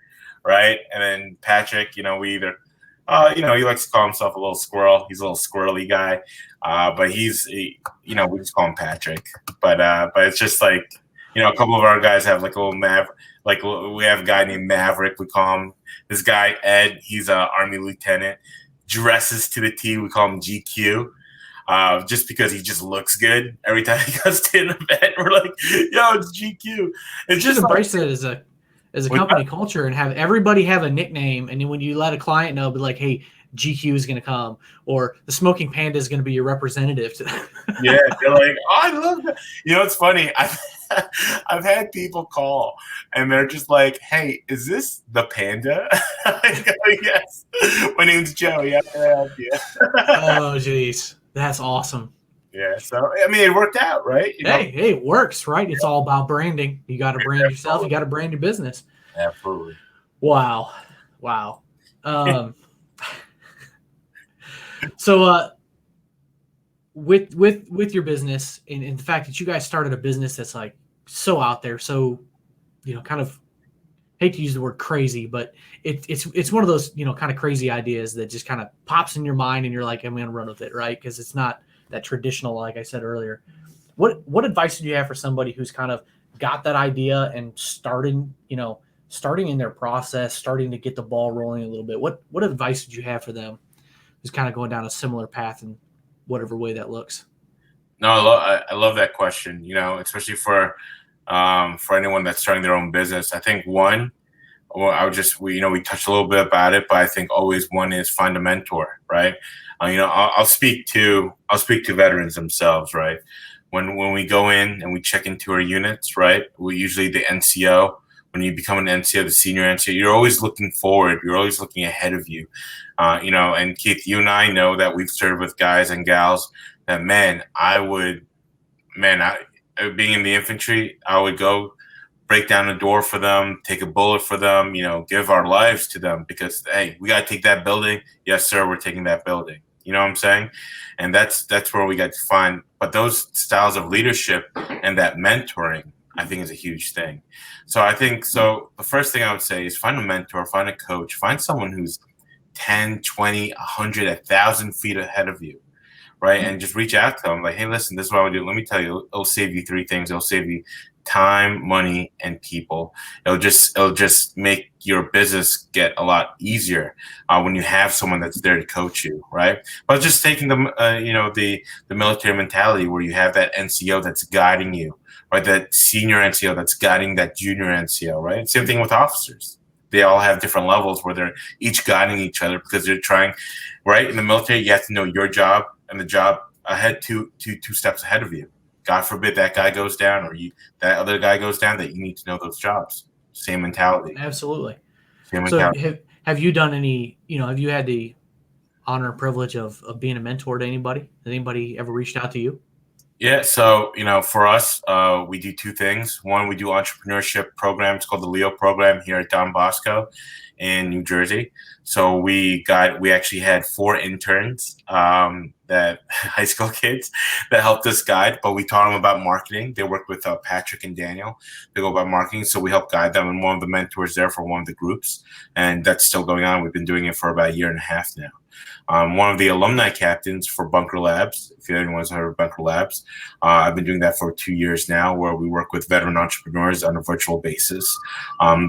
right? And then Patrick, we either he likes to call himself a little squirrel. He's a little squirrely guy, but we just call him Patrick. But it's just like, a couple of our guys have like a little Maverick. Like we have a guy named Maverick. We call him this guy Ed. He's an Army lieutenant, dresses to the T. We call him GQ. just because he just looks good every time he goes to an event. We're like, yo, it's GQ. It's Just just embrace it as a company culture and have everybody have a nickname. And then when you let a client know, be like, hey, GQ is going to come, or the Smoking Panda is going to be your representative. Yeah, they're like, oh, I love that. You know, it's funny. I've had people call and they're just like, hey, is this the Panda? I go, yes. My name's Joey. How can I help you? Oh, geez. That's awesome. Yeah, so I mean, it worked out, right? Hey, it works, right? It's all about branding. You got to brand yourself. You got to brand your business. Absolutely. Wow. So, with your business and the fact that you guys started a business that's like so out there, so kind of hate to use the word crazy, but it's one of those kind of crazy ideas that just kind of pops in your mind and you're like, I'm gonna run with it, right? Because it's not that traditional, like I said earlier. What advice do you have for somebody who's kind of got that idea and starting in their process, starting to get the ball rolling a little bit? What advice would you have for them who's kind of going down a similar path in whatever way that looks? No, I love that question, especially for anyone that's starting their own business. I think one, well, we touched a little bit about it, but I think always one is find a mentor, right? I'll speak to veterans themselves, right? When we go in and we check into our units, right? We usually the NCO. When you become an NCO, the senior NCO, you're always looking forward. You're always looking ahead of you, And Keith, you and I know that we've served with guys and gals that, being in the infantry, I would go break down a door for them, take a bullet for them, give our lives to them because, hey, we got to take that building. Yes, sir, we're taking that building. You know what I'm saying? And that's where we got to find. But those styles of leadership and that mentoring, I think, is a huge thing. So the first thing I would say is find a mentor, find a coach, find someone who's 10, 20, 100, 1,000 feet ahead of you, right? And just reach out to them like, hey, listen, this is what I would do. Let me tell you, it'll save you three things. It'll save you time, money, and people. It'll just make your business get a lot easier when you have someone that's there to coach you, right? But just taking the military mentality where you have that NCO that's guiding you, right? That senior NCO that's guiding that junior NCO, right? Same thing with officers. They all have different levels where they're each guiding each other because they're trying, right? In the military, you have to know your job and the job ahead two steps ahead of you. God forbid that guy goes down or that other guy goes down, that you need to know those jobs. Same mentality. Absolutely. Same mentality. So have you done any, have you had the honor and privilege of being a mentor to anybody? Has anybody ever reached out to you? Yeah. So, for us, we do two things. One, we do entrepreneurship programs called the Leo program here at Don Bosco in New Jersey. So we actually had 4 interns, that high school kids that helped us guide, but we taught them about marketing. They worked with Patrick and Daniel. They go about marketing. So we helped guide them, and one of the mentors there for one of the groups. And that's still going on. We've been doing it for about 1.5 years now. One of the alumni captains for Bunker Labs, if anyone's heard of Bunker Labs, I've been doing that for 2 years now, where we work with veteran entrepreneurs on a virtual basis,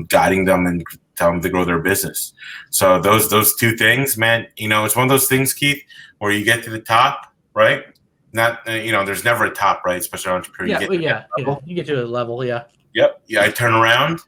guiding them and telling them to grow their business. So those two things, man, it's one of those things, Keith, where you get to the top, right? Not, there's never a top, right? Especially entrepreneur. You get to a level, yeah. Yep. Yeah, I turn around,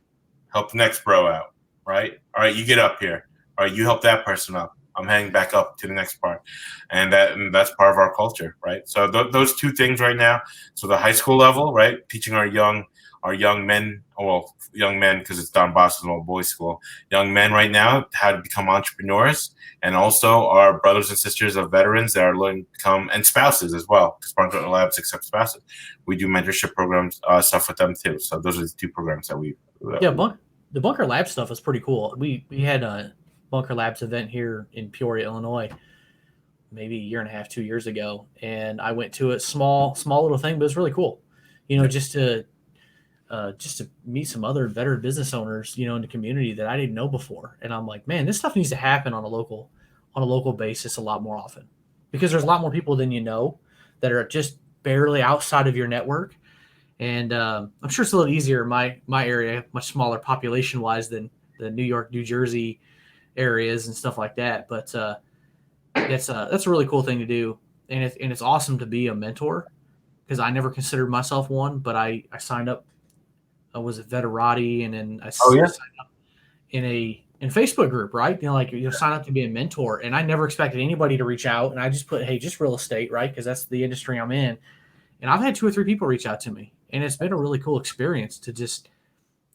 help the next bro out, right? All right, you get up here. All right, you help that person up. I'm heading back up to the next part, and that's part of our culture, right? So those two things right now. So the high school level, right, teaching our young men, because it's Don Bosco's old boys school, young men right now how to become entrepreneurs, and also our brothers and sisters of veterans that are learning to become, and spouses as well, because Bunker Labs accepts spouses. We do mentorship programs, stuff with them too. So those are the 2 programs that we. The Bunker Labs stuff is pretty cool. We had a Bunker Labs event here in Peoria, Illinois, maybe 1.5 years, 2 years ago, and I went to it. Small little thing, but it's really cool. Just to meet some other veteran business owners, in the community that I didn't know before, and I'm like, man, this stuff needs to happen on a local basis a lot more often, because there's a lot more people than that are just barely outside of your network, and I'm sure it's a little easier in my area, much smaller population wise than the New York, New Jersey areas and stuff like that, but that's a really cool thing to do. and it's awesome to be a mentor because I never considered myself one, but I signed up. I was a Veterati, and then Oh yeah. signed up in Facebook group, right? Like sign up to be a mentor, and I never expected anybody to reach out, and I just put, hey, just real estate, right? Because that's the industry I'm in, and I've had 2 or 3 people reach out to me, and it's been a really cool experience to just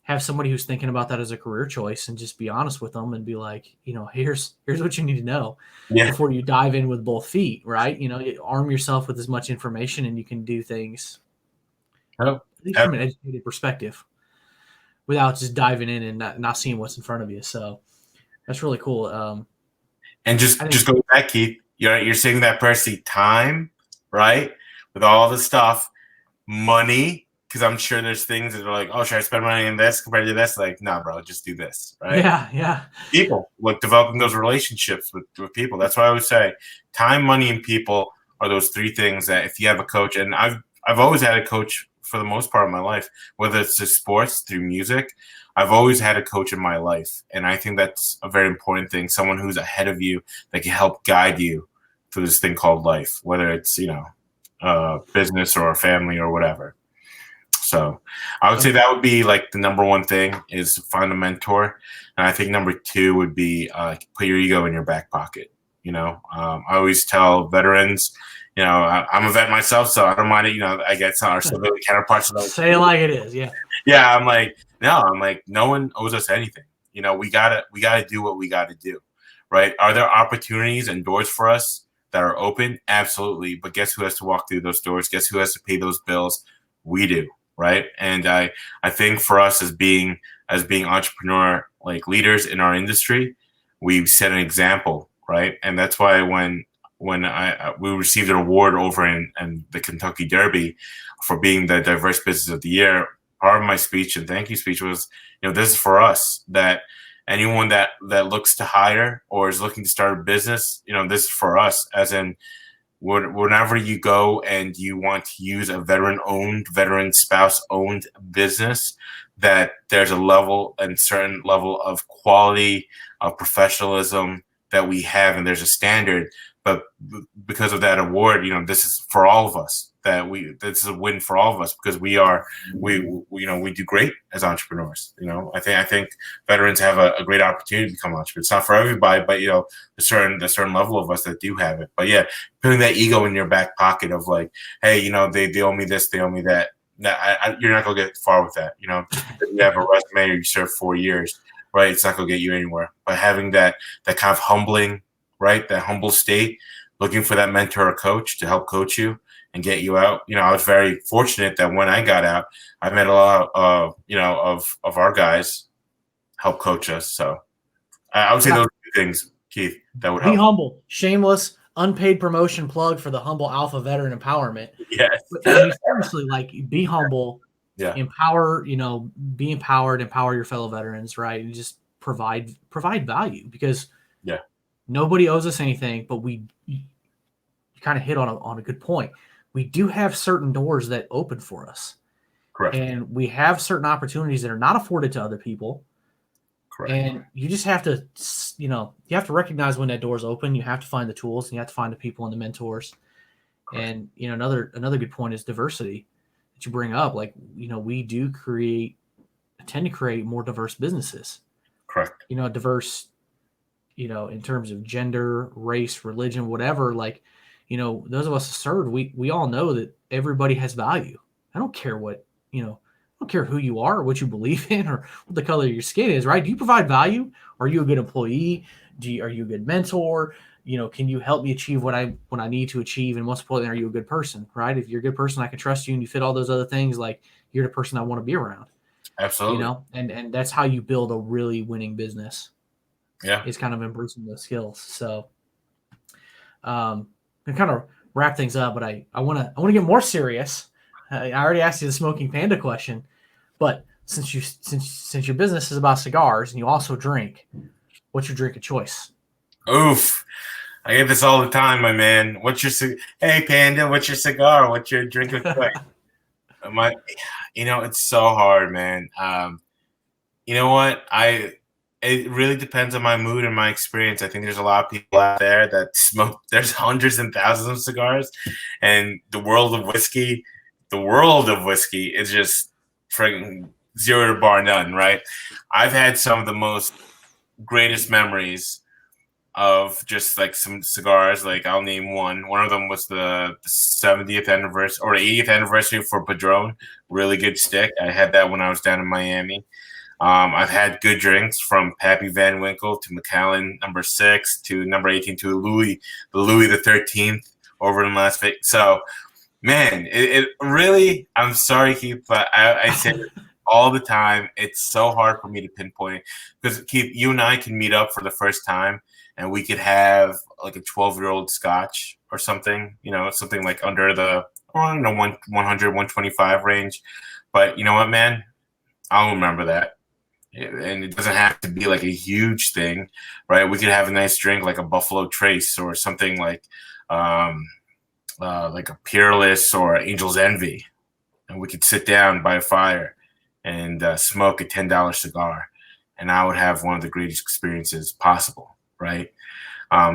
have somebody who's thinking about that as a career choice and just be honest with them and be like, here's what you need to know before you dive in with both feet, right? Arm yourself with as much information and you can do things at least from an educated perspective without just diving in and not seeing what's in front of you. So that's really cool. And just go back, Keith. You're saying that person time, right? With all the stuff, money, because I'm sure there's things that are like, oh, should I spend money on this compared to this? Like, nah, bro, just do this, right? Yeah. People, like developing those relationships with people. That's why I would say time, money, and people are those 3 things that if you have a coach, and I've always had a coach for the most part of my life, whether it's through sports, through music, I've always had a coach in my life. And I think that's a very important thing. Someone who's ahead of you that can help guide you through this thing called life, whether it's, business or family or whatever. So I would say that would be like the number 1 thing is find a mentor. And I think number 2 would be put your ego in your back pocket. I always tell veterans, I'm a vet myself, so I don't mind it. I get our civilian counterparts. Say it like it is. Yeah. Yeah. I'm like, no one owes us anything. We gotta do what we gotta do. Right. Are there opportunities and doors for us that are open? Absolutely. But guess who has to walk through those doors? Guess who has to pay those bills? We do. Right. And I think for us as being entrepreneur like leaders in our industry, we set an example. Right. And that's why when we received an award over in the Kentucky Derby for being the diverse business of the year, part of my speech and thank you speech was, this is for us, that anyone that looks to hire or is looking to start a business, this is for us, as in whenever you go and you want to use a veteran spouse-owned business, that there's a certain level of quality, of professionalism that we have, and there's a standard. But because of that award, this is for all of us. This is a win for all of us because we do great as entrepreneurs. I think veterans have a great opportunity to become entrepreneurs. It's not for everybody, but a certain level of us that do have it. But yeah, putting that ego in your back pocket of like, hey, they owe me this, they owe me that. You're not gonna get far with that. Just because you have a resume or you serve 4 years, right? It's not gonna get you anywhere. But having that kind of humbling, right, that humble state, looking for that mentor or coach to help coach you and get you out. I was very fortunate that when I got out, I met a lot of our guys help coach us. So I would say those 2 things, Keith, that would help. Be humble, shameless, unpaid promotion plug for the Humble Alpha Veteran Empowerment. Yes. But seriously, like, be humble, empower, be empowered, empower your fellow veterans, right? And just provide value because nobody owes us anything, but you kind of hit on a good point. We do have certain doors that open for us. Correct. And we have certain opportunities that are not afforded to other people. Correct. And you just have to, you have to recognize when that door is open. You have to find the tools and you have to find the people and the mentors. Correct. And, another good point is diversity that you bring up. Like, we do tend to create more diverse businesses. Correct. Diverse, in terms of gender, race, religion, whatever, like, those of us served, we all know that everybody has value. I don't care what, I don't care who you are or what you believe in or what the color of your skin is, right? Do you provide value? Are you a good employee? Are you a good mentor? Can you help me achieve what I need to achieve? And most importantly, are you a good person, right? If you're a good person, I can trust you and you fit all those other things, like you're the person I want to be around. Absolutely. And that's how you build a really winning business. Yeah. It's kind of embracing those skills. So, to kind of wrap things up, but I want to get more serious. I already asked you the smoking panda question, but since your business is about cigars and you also drink, what's your drink of choice? Oof, I get this all the time, my man. Hey Panda, what's your cigar? What's your drink of choice? It's so hard, man. You know what? It really depends on my mood and my experience. I think there's a lot of people out there that smoke. There's hundreds and thousands of cigars, and the world of whiskey is just friggin' zero to bar none, right? I've had some of the most greatest memories of just like some cigars. Like I'll name one. One of them was the 70th anniversary or 80th anniversary for Padron. Really good stick. I had that when I was down in Miami. I've had good drinks from Pappy Van Winkle to Macallan number 6 to number 18 to Louis the 13th over in Las Vegas. So, man, it really, I'm sorry, Keith, but I say it all the time. It's so hard for me to pinpoint because, Keith, you and I can meet up for the first time and we could have like a 12-year-old scotch or something, something like under the, 100, 125 range. But you know what, man? I'll remember that. And it doesn't have to be like a huge thing, right? We could have a nice drink like a Buffalo Trace or something like a Peerless or Angel's Envy, and we could sit down by a fire and smoke a $10 cigar, and I would have one of the greatest experiences possible, right?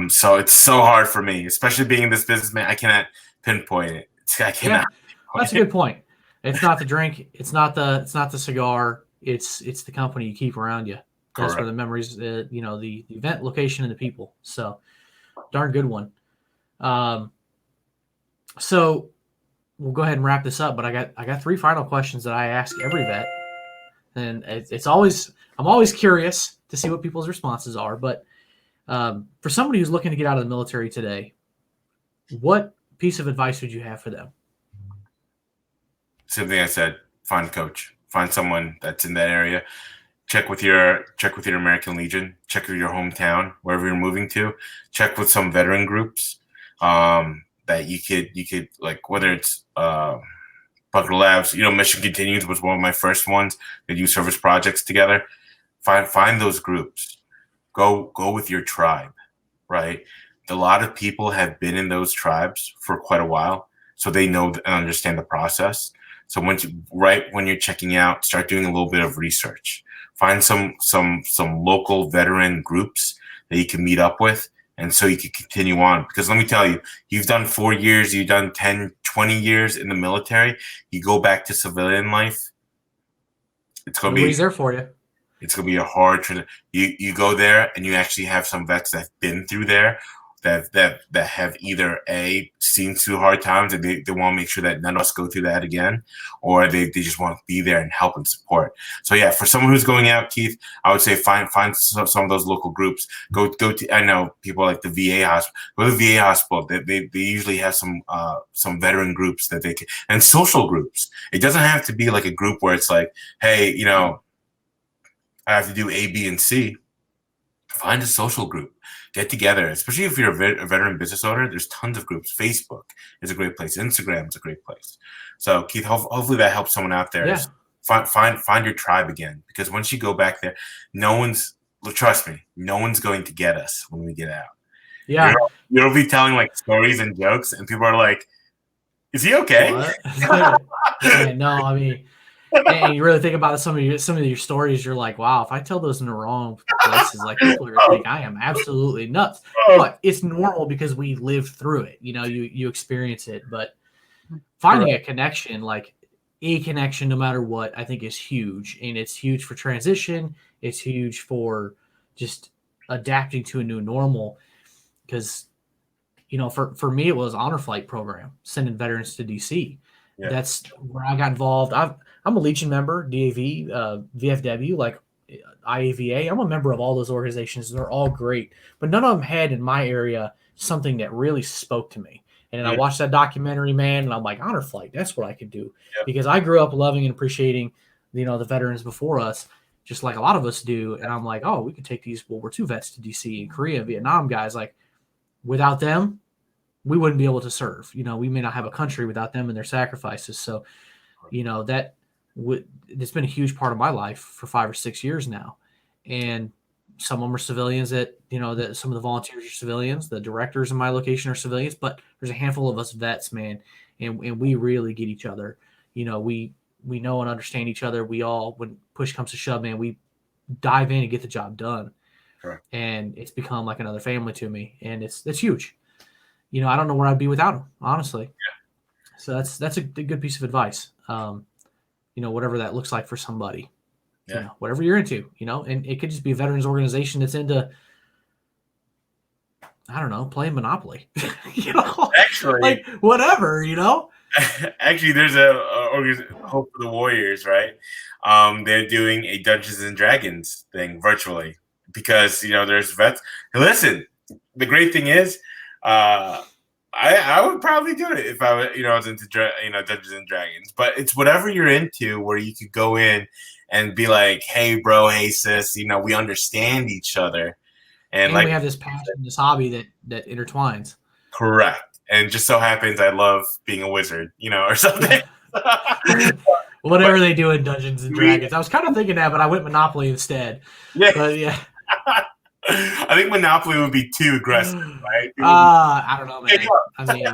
So it's so hard for me, especially being in this business, man. I cannot pinpoint it. I cannot. Yeah, that's a good point. It's not the drink. It's not the cigar. It's the company you keep around you. That's where the memories, the event, location, and the people. So, darn good one. So we'll go ahead and wrap this up. But I got 3 final questions that I ask every vet, and I'm always curious to see what people's responses are. But for somebody who's looking to get out of the military today, what piece of advice would you have for them? Same thing I said. Find a coach. Find someone that's in that area. Check with your American Legion. Check with your hometown, wherever you're moving to. Check with some veteran groups that you could like, whether it's Bucket Labs. Mission Continues was one of my first ones. They do service projects together. Find those groups. Go with your tribe, right? A lot of people have been in those tribes for quite a while, so they know and understand the process. So when you're checking out, start doing a little bit of research. Find some local veteran groups that you can meet up with, and so you can continue on. Because let me tell you, you've done 4 years, you've done 10, 20 years in the military. You go back to civilian life, it's going to be Nobody's there for you. It's going to be a hard transition. You go there and you actually have some vets that have been through there that have either seen through hard times and they want to make sure that none of us go through that again, or they just want to be there and help and support. So yeah, for someone who's going out, Keith, I would say find some of those local groups. Go to, I know people like the VA hospital. Go to the VA hospital. They usually have some veteran groups that they can, and social groups. It doesn't have to be like a group where it's like, hey, I have to do A, B, and C. Find a social group. Get together, especially if you're a veteran business owner. There's tons of groups. Facebook is a great place. Instagram is a great place. So, Keith, hopefully that helps someone out there. Yeah. Find your tribe again, because once you go back there, trust me, no one's going to get us when we get out. Yeah. You'll be telling like stories and jokes, and people are like, "Is he okay?" Yeah, no, I mean. And you really think about some of your stories, you're like, wow, if I tell those in the wrong places, like people are going to think I am absolutely nuts. But it's normal because we lived through it. You experience it. But finding a connection, like a connection, no matter what, I think is huge. And it's huge for transition. It's huge for just adapting to a new normal. Because, for me, it was Honor Flight program, sending veterans to DC. Yeah. That's where I got involved. I'm a Legion member, DAV, VFW, like IAVA. I'm a member of all those organizations. They're all great, but none of them had in my area something that really spoke to me. And then I watched that documentary, man, and I'm like, Honor Flight, that's what I could do. Yep. Because I grew up loving and appreciating, the veterans before us, just like a lot of us do. And I'm like, oh, we could take these World War II vets to DC and Korea and Vietnam guys. Like, without them, we wouldn't be able to serve. We may not have a country without them and their sacrifices. So, it's been a huge part of my life for 5 or 6 years now. And some of them are civilians that some of the volunteers are civilians. The directors in my location are civilians, but there's a handful of us vets, man. And we really get each other. We know and understand each other. We all, when push comes to shove, man, we dive in and get the job done. Sure. And it's become like another family to me, and it's huge. You know, I don't know where I'd be without them, honestly. Yeah. So that's a good piece of advice. You know, whatever that looks like for somebody. Yeah. You know, whatever you're into, you know, and it could just be a veterans organization that's into, I don't know, playing Monopoly. You know, actually, like whatever, you know. Actually, there's a Hope for the Warriors, right? They're doing a Dungeons and Dragons thing virtually because, you know, there's vets. Listen, the great thing is, I would probably do it if I was, you know, I was into Dungeons and Dragons. But it's whatever you're into, where you could go in and be like, "Hey, bro, hey, sis, you know, we understand each other." And like, we have this passion, this hobby that intertwines. Correct. And just so happens I love being a wizard, you know, or something. Whatever they do in Dungeons and Dragons. I was kind of thinking that, but I went Monopoly instead. Yeah. But yeah. I think Monopoly would be too aggressive, right? I don't know, man. I mean,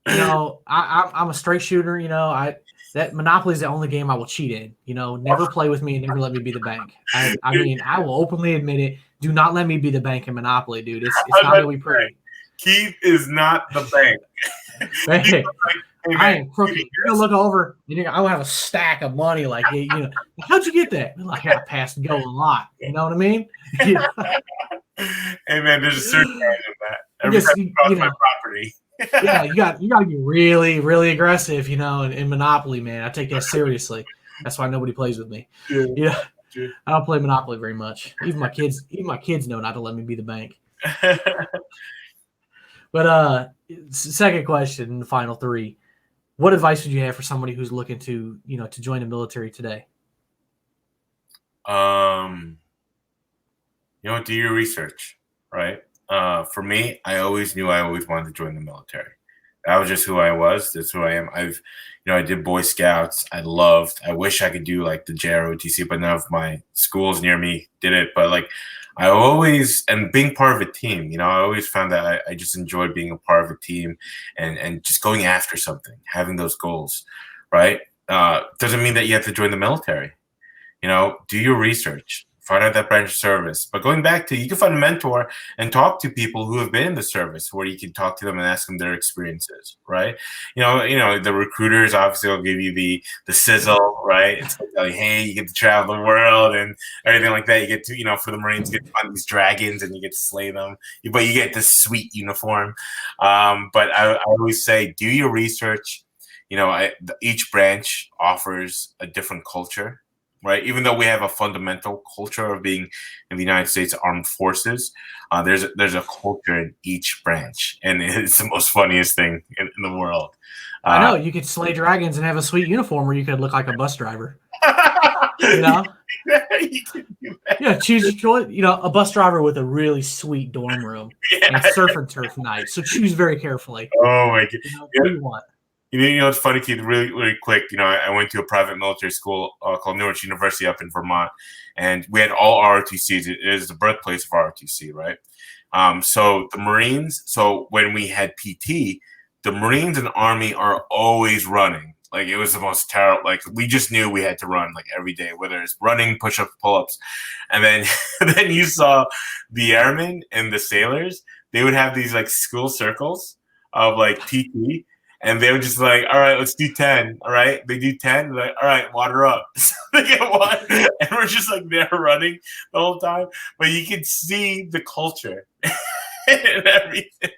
you know, I'm a straight shooter, you know. That Monopoly is the only game I will cheat in. You know, never play with me and never let me be the bank. I mean, I will openly admit it. Do not let me be the bank in Monopoly, dude. It's not really pretty. Keith is not the bank. Hey, I am crooked. You're gonna look over, and I will have a stack of money. Like, hey, you know, how'd you get that? Like, I passed go a lot. You know what I mean? Yeah. Hey man, there's a surcharge in that. Every time you cross my property. Yeah, you got to be really, really aggressive, you know, in Monopoly, man. I take that seriously. That's why nobody plays with me. Yeah. I don't play Monopoly very much. Even my kids know not to let me be the bank. But second question, the final three. What advice would you have for somebody who's looking to, you know, to join the military today? You know, do your research, right? For me, I always knew I always wanted to join the military. That was just who I was. That's who I am. I did Boy Scouts. I wish I could do like the JROTC, but none of my schools near me did it. But like, I always, and being part of a team, you know, I always found that I just enjoyed being a part of a team and just going after something, having those goals, right? Doesn't mean that you have to join the military. You know, do your research. Find out that branch of service. But going back to, you can find a mentor and talk to people who have been in the service, where you can talk to them and ask them their experiences, right? You know, the recruiters obviously will give you the sizzle, right? It's like, hey, you get to travel the world and everything like that. You get to, you know, for the Marines, you get to find these dragons and you get to slay them, but you get this sweet uniform. But I always say, do your research. You know, each branch offers a different culture. Right, even though we have a fundamental culture of being in the United States Armed Forces, there's a culture in each branch, and it's the most funniest thing in the world. I know, you could slay dragons and have a sweet uniform, where you could look like a bus driver. You know, choose your, you know, a bus driver with a really sweet dorm room and surf and turf night. So choose very carefully. Oh my god, what do you want? You know, it's funny, Keith, really, really quick. You know, I went to a private military school called Newark University up in Vermont, and we had all ROTCs. It is the birthplace of ROTC, right? So the Marines, so when we had PT, the Marines and Army are always running. Like, it was the most terrible, like, we just knew we had to run, like, every day, whether it's running, push-ups, pull-ups. And then, then you saw the airmen and the sailors, they would have these, like, school circles of, like, PT. And they were just like, all right, let's do 10. All right. They do 10. They're like, all right, water up. So they get one. And we're just like there running the whole time. But you can see the culture and everything.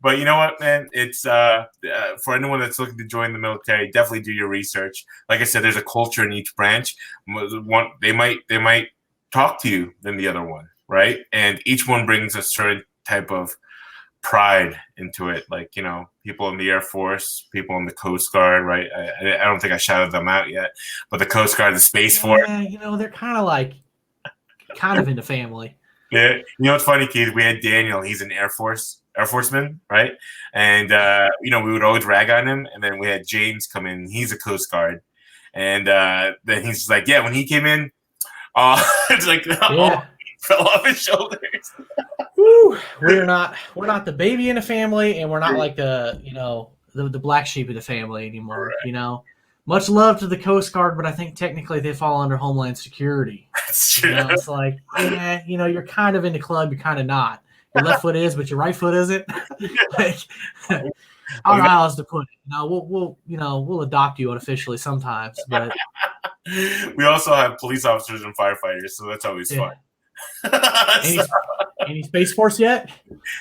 But you know what, man? It's for anyone that's looking to join the military, definitely do your research. Like I said, there's a culture in each branch. One, they might talk to you than the other one, right? And each one brings a certain type of pride into it, like, you know, people in the Air Force, people in the Coast Guard, right? I don't think I shouted them out yet, but the Coast Guard, the Space Force, you know, they're kind of in the family. Yeah, you know what's funny, Keith? We had Daniel. He's an Air Forceman, right? And you know, we would always rag on him. And then we had James come in. He's a Coast Guard, and then he's just like, yeah, when he came in, it's like, fell off his shoulders. Woo. We're not the baby in the family, and we're not like the black sheep of the family anymore. Right. You know, much love to the Coast Guard, but I think technically they fall under Homeland Security. That's true. It's like, yeah, you're kind of in the club, you're kind of not. Your left foot is, but your right foot isn't. Like, I don't know how else to put it. We'll adopt you unofficially sometimes, but we also have police officers and firefighters, so that's always fun. Any Space Force yet?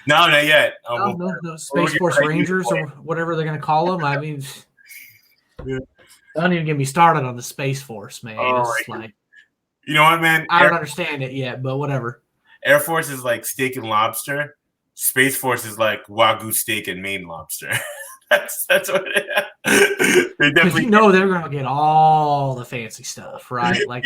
No, not yet. No Space Force Rangers or whatever they're going to call them. I mean, don't even get me started on the Space Force, man. It's like, you know what, man? I don't understand it yet, but whatever. Air Force is like steak and lobster. Space Force is like Wagyu steak and Maine lobster. that's what it is. They definitely they're going to get all the fancy stuff, right? Like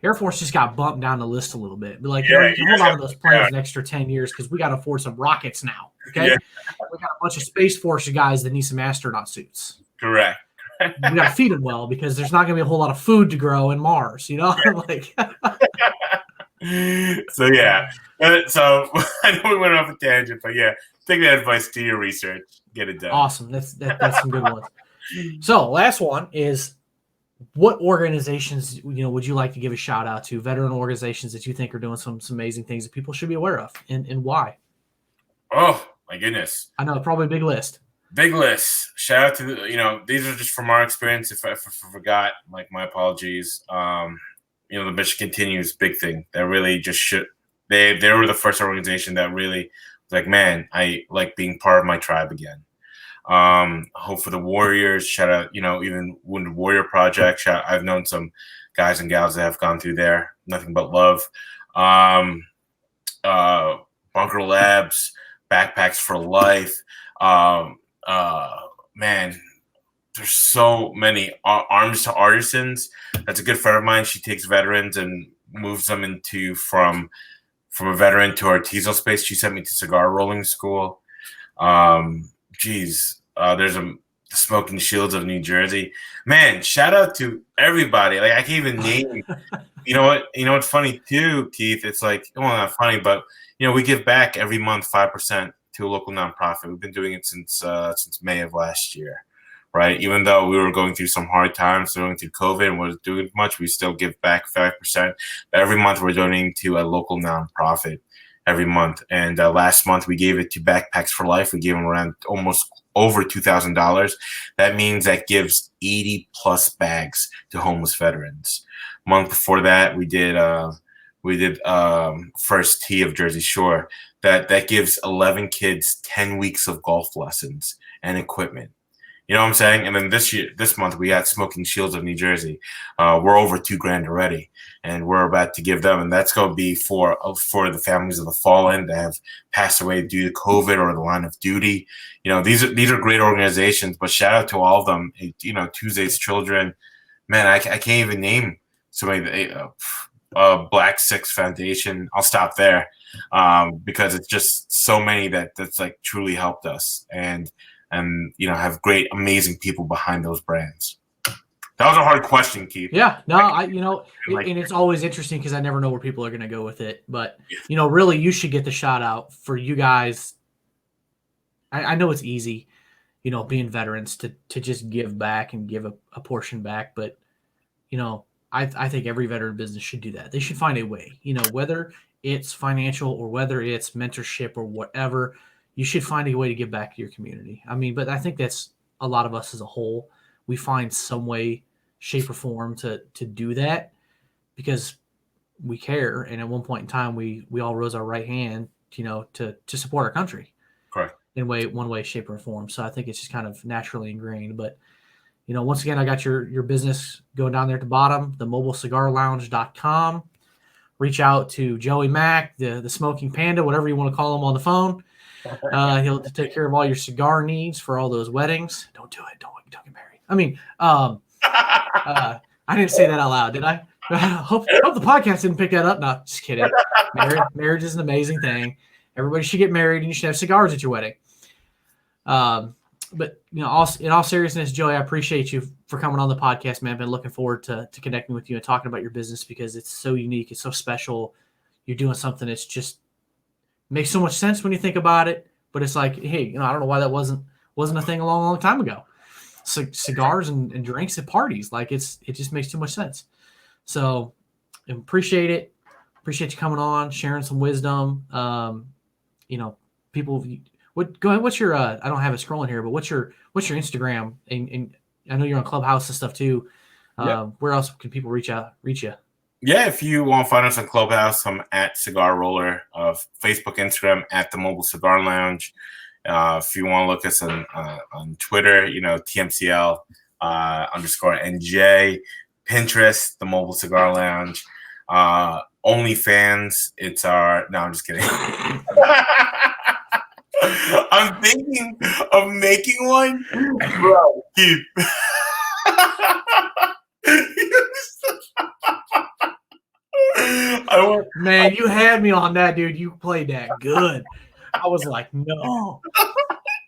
Air Force just got bumped down the list a little bit. But like, you can hold on to those planes an extra 10 years because we got to afford some rockets now. Okay, we got a bunch of Space Force guys that need some astronaut suits. Correct. We got to feed them well because there's not going to be a whole lot of food to grow in Mars. Like. So I know we went off a tangent, but take that advice, do your research, get it done. Awesome. That's some good ones. So last one is, what organizations would you like to give a shout out to? Veteran organizations that you think are doing some amazing things that people should be aware of, and why? Oh my goodness! I know, probably a big list. Big list. Shout out to these are just from our experience. If I forgot, like, my apologies. The Mission Continues, big thing. That really just they were the first organization that really was like, man, I like being part of my tribe again. Hope for the Warriors. Shout out, even Wounded Warrior Project. I've known some guys and gals that have gone through there. Nothing but love. Bunker Labs, Backpacks for Life. Man, there's so many. Arms to Artisans. That's a good friend of mine. She takes veterans and moves them from a veteran to artisanal space. She sent me to cigar rolling school. There's the Smoking Shields of New Jersey. Man, shout out to everybody. Like, I can't even name. You know what? What's funny too, Keith? It's like, well, not funny, but we give back every month 5% to a local nonprofit. We've been doing it since May of last year. Right, even though we were going through some hard times, going through COVID and wasn't doing much, we still give back 5%. But every month we're donating to a local nonprofit every month. And last month we gave it to Backpacks for Life. We gave them around almost over $2,000. That means that gives 80 plus bags to homeless veterans. Month before that, we did First Tee of Jersey Shore. That gives 11 kids 10 weeks of golf lessons and equipment. You know what I'm saying? And then this month, we got Smoking Shields of New Jersey. We're over $2,000 already, and we're about to give them, and that's going to be for the families of the fallen that have passed away due to COVID or the line of duty. These are great organizations, but shout out to all of them. Tuesday's Children, man, I can't even name so many. Black Six Foundation. I'll stop there because it's just so many that's like truly helped us and have great, amazing people behind those brands. That was a hard question, Keith. Yeah, no, and it's always interesting because I never know where people are going to go with it. But, really, you should get the shout out for you guys. I know it's easy, being veterans to just give back and give a portion back. But, I think every veteran business should do that. They should find a way, whether it's financial or whether it's mentorship or whatever. You should find a way to give back to your community. I mean, but I think that's a lot of us as a whole. We find some way, shape, or form to do that because we care. And at one point in time, we all rose our right hand, to support our country. Correct. In one way, shape, or form. So I think it's just kind of naturally ingrained. But, once again, I got your business going down there at the bottom, the mobilecigarlounge.com. Reach out to Joey Mac, the smoking panda, whatever you want to call him on the phone. He'll take care of all your cigar needs for all those weddings. Don't do it. Don't get married. I mean, I didn't say that out loud, did I? hope the podcast didn't pick that up. No, just kidding. Marriage is an amazing thing. Everybody should get married, and you should have cigars at your wedding. But in all seriousness, Joey, I appreciate you for coming on the podcast, man. I've been looking forward to connecting with you and talking about your business because it's so unique. It's so special. You're doing something that's just makes so much sense when you think about it. But it's like, hey, I don't know why that wasn't a thing a long, long time ago. cigars and drinks at parties. Like it just makes too much sense. So appreciate it. Appreciate you coming on, sharing some wisdom. People, go ahead. What's your, I don't have it scrolling here, but what's your Instagram? And I know you're on Clubhouse and stuff too. Where else can people reach you? Yeah, if you want to find us on Clubhouse, I'm at Cigar Roller, Facebook, Instagram, at the Mobile Cigar Lounge. If you want to look us on Twitter, TMCL _NJ, Pinterest, the Mobile Cigar Lounge, OnlyFans. It's our, no, I'm just kidding. I'm thinking of making one. Bro, Keith. Man, you had me on that, dude. You played that good. I was like, no.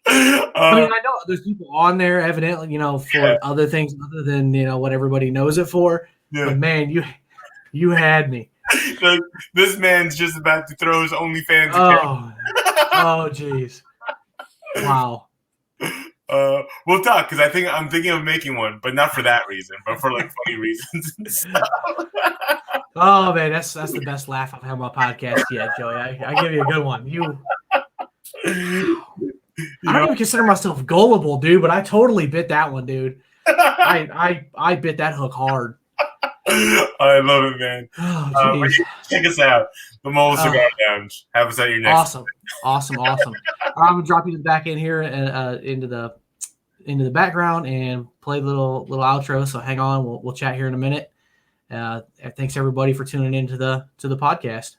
I know there's people on there, evidently, for other things other than what everybody knows it for. Yeah. But man, you had me. This man's just about to throw his OnlyFans. Oh, jeez. Wow. We'll talk because I'm thinking of making one, but not for that reason, but for like funny reasons. Oh man, that's the best laugh I've had on my podcast yet, Joey. I give you a good one. I don't even consider myself gullible, dude, but I totally bit that one, dude. I bit that hook hard. I love it, man. Oh, check us out, the Mobile Cigar Lounge. Have us at your next. Awesome. I'm gonna drop you back in here and into the background and play a little outro. So hang on, we'll chat here in a minute. Thanks everybody for tuning into the podcast.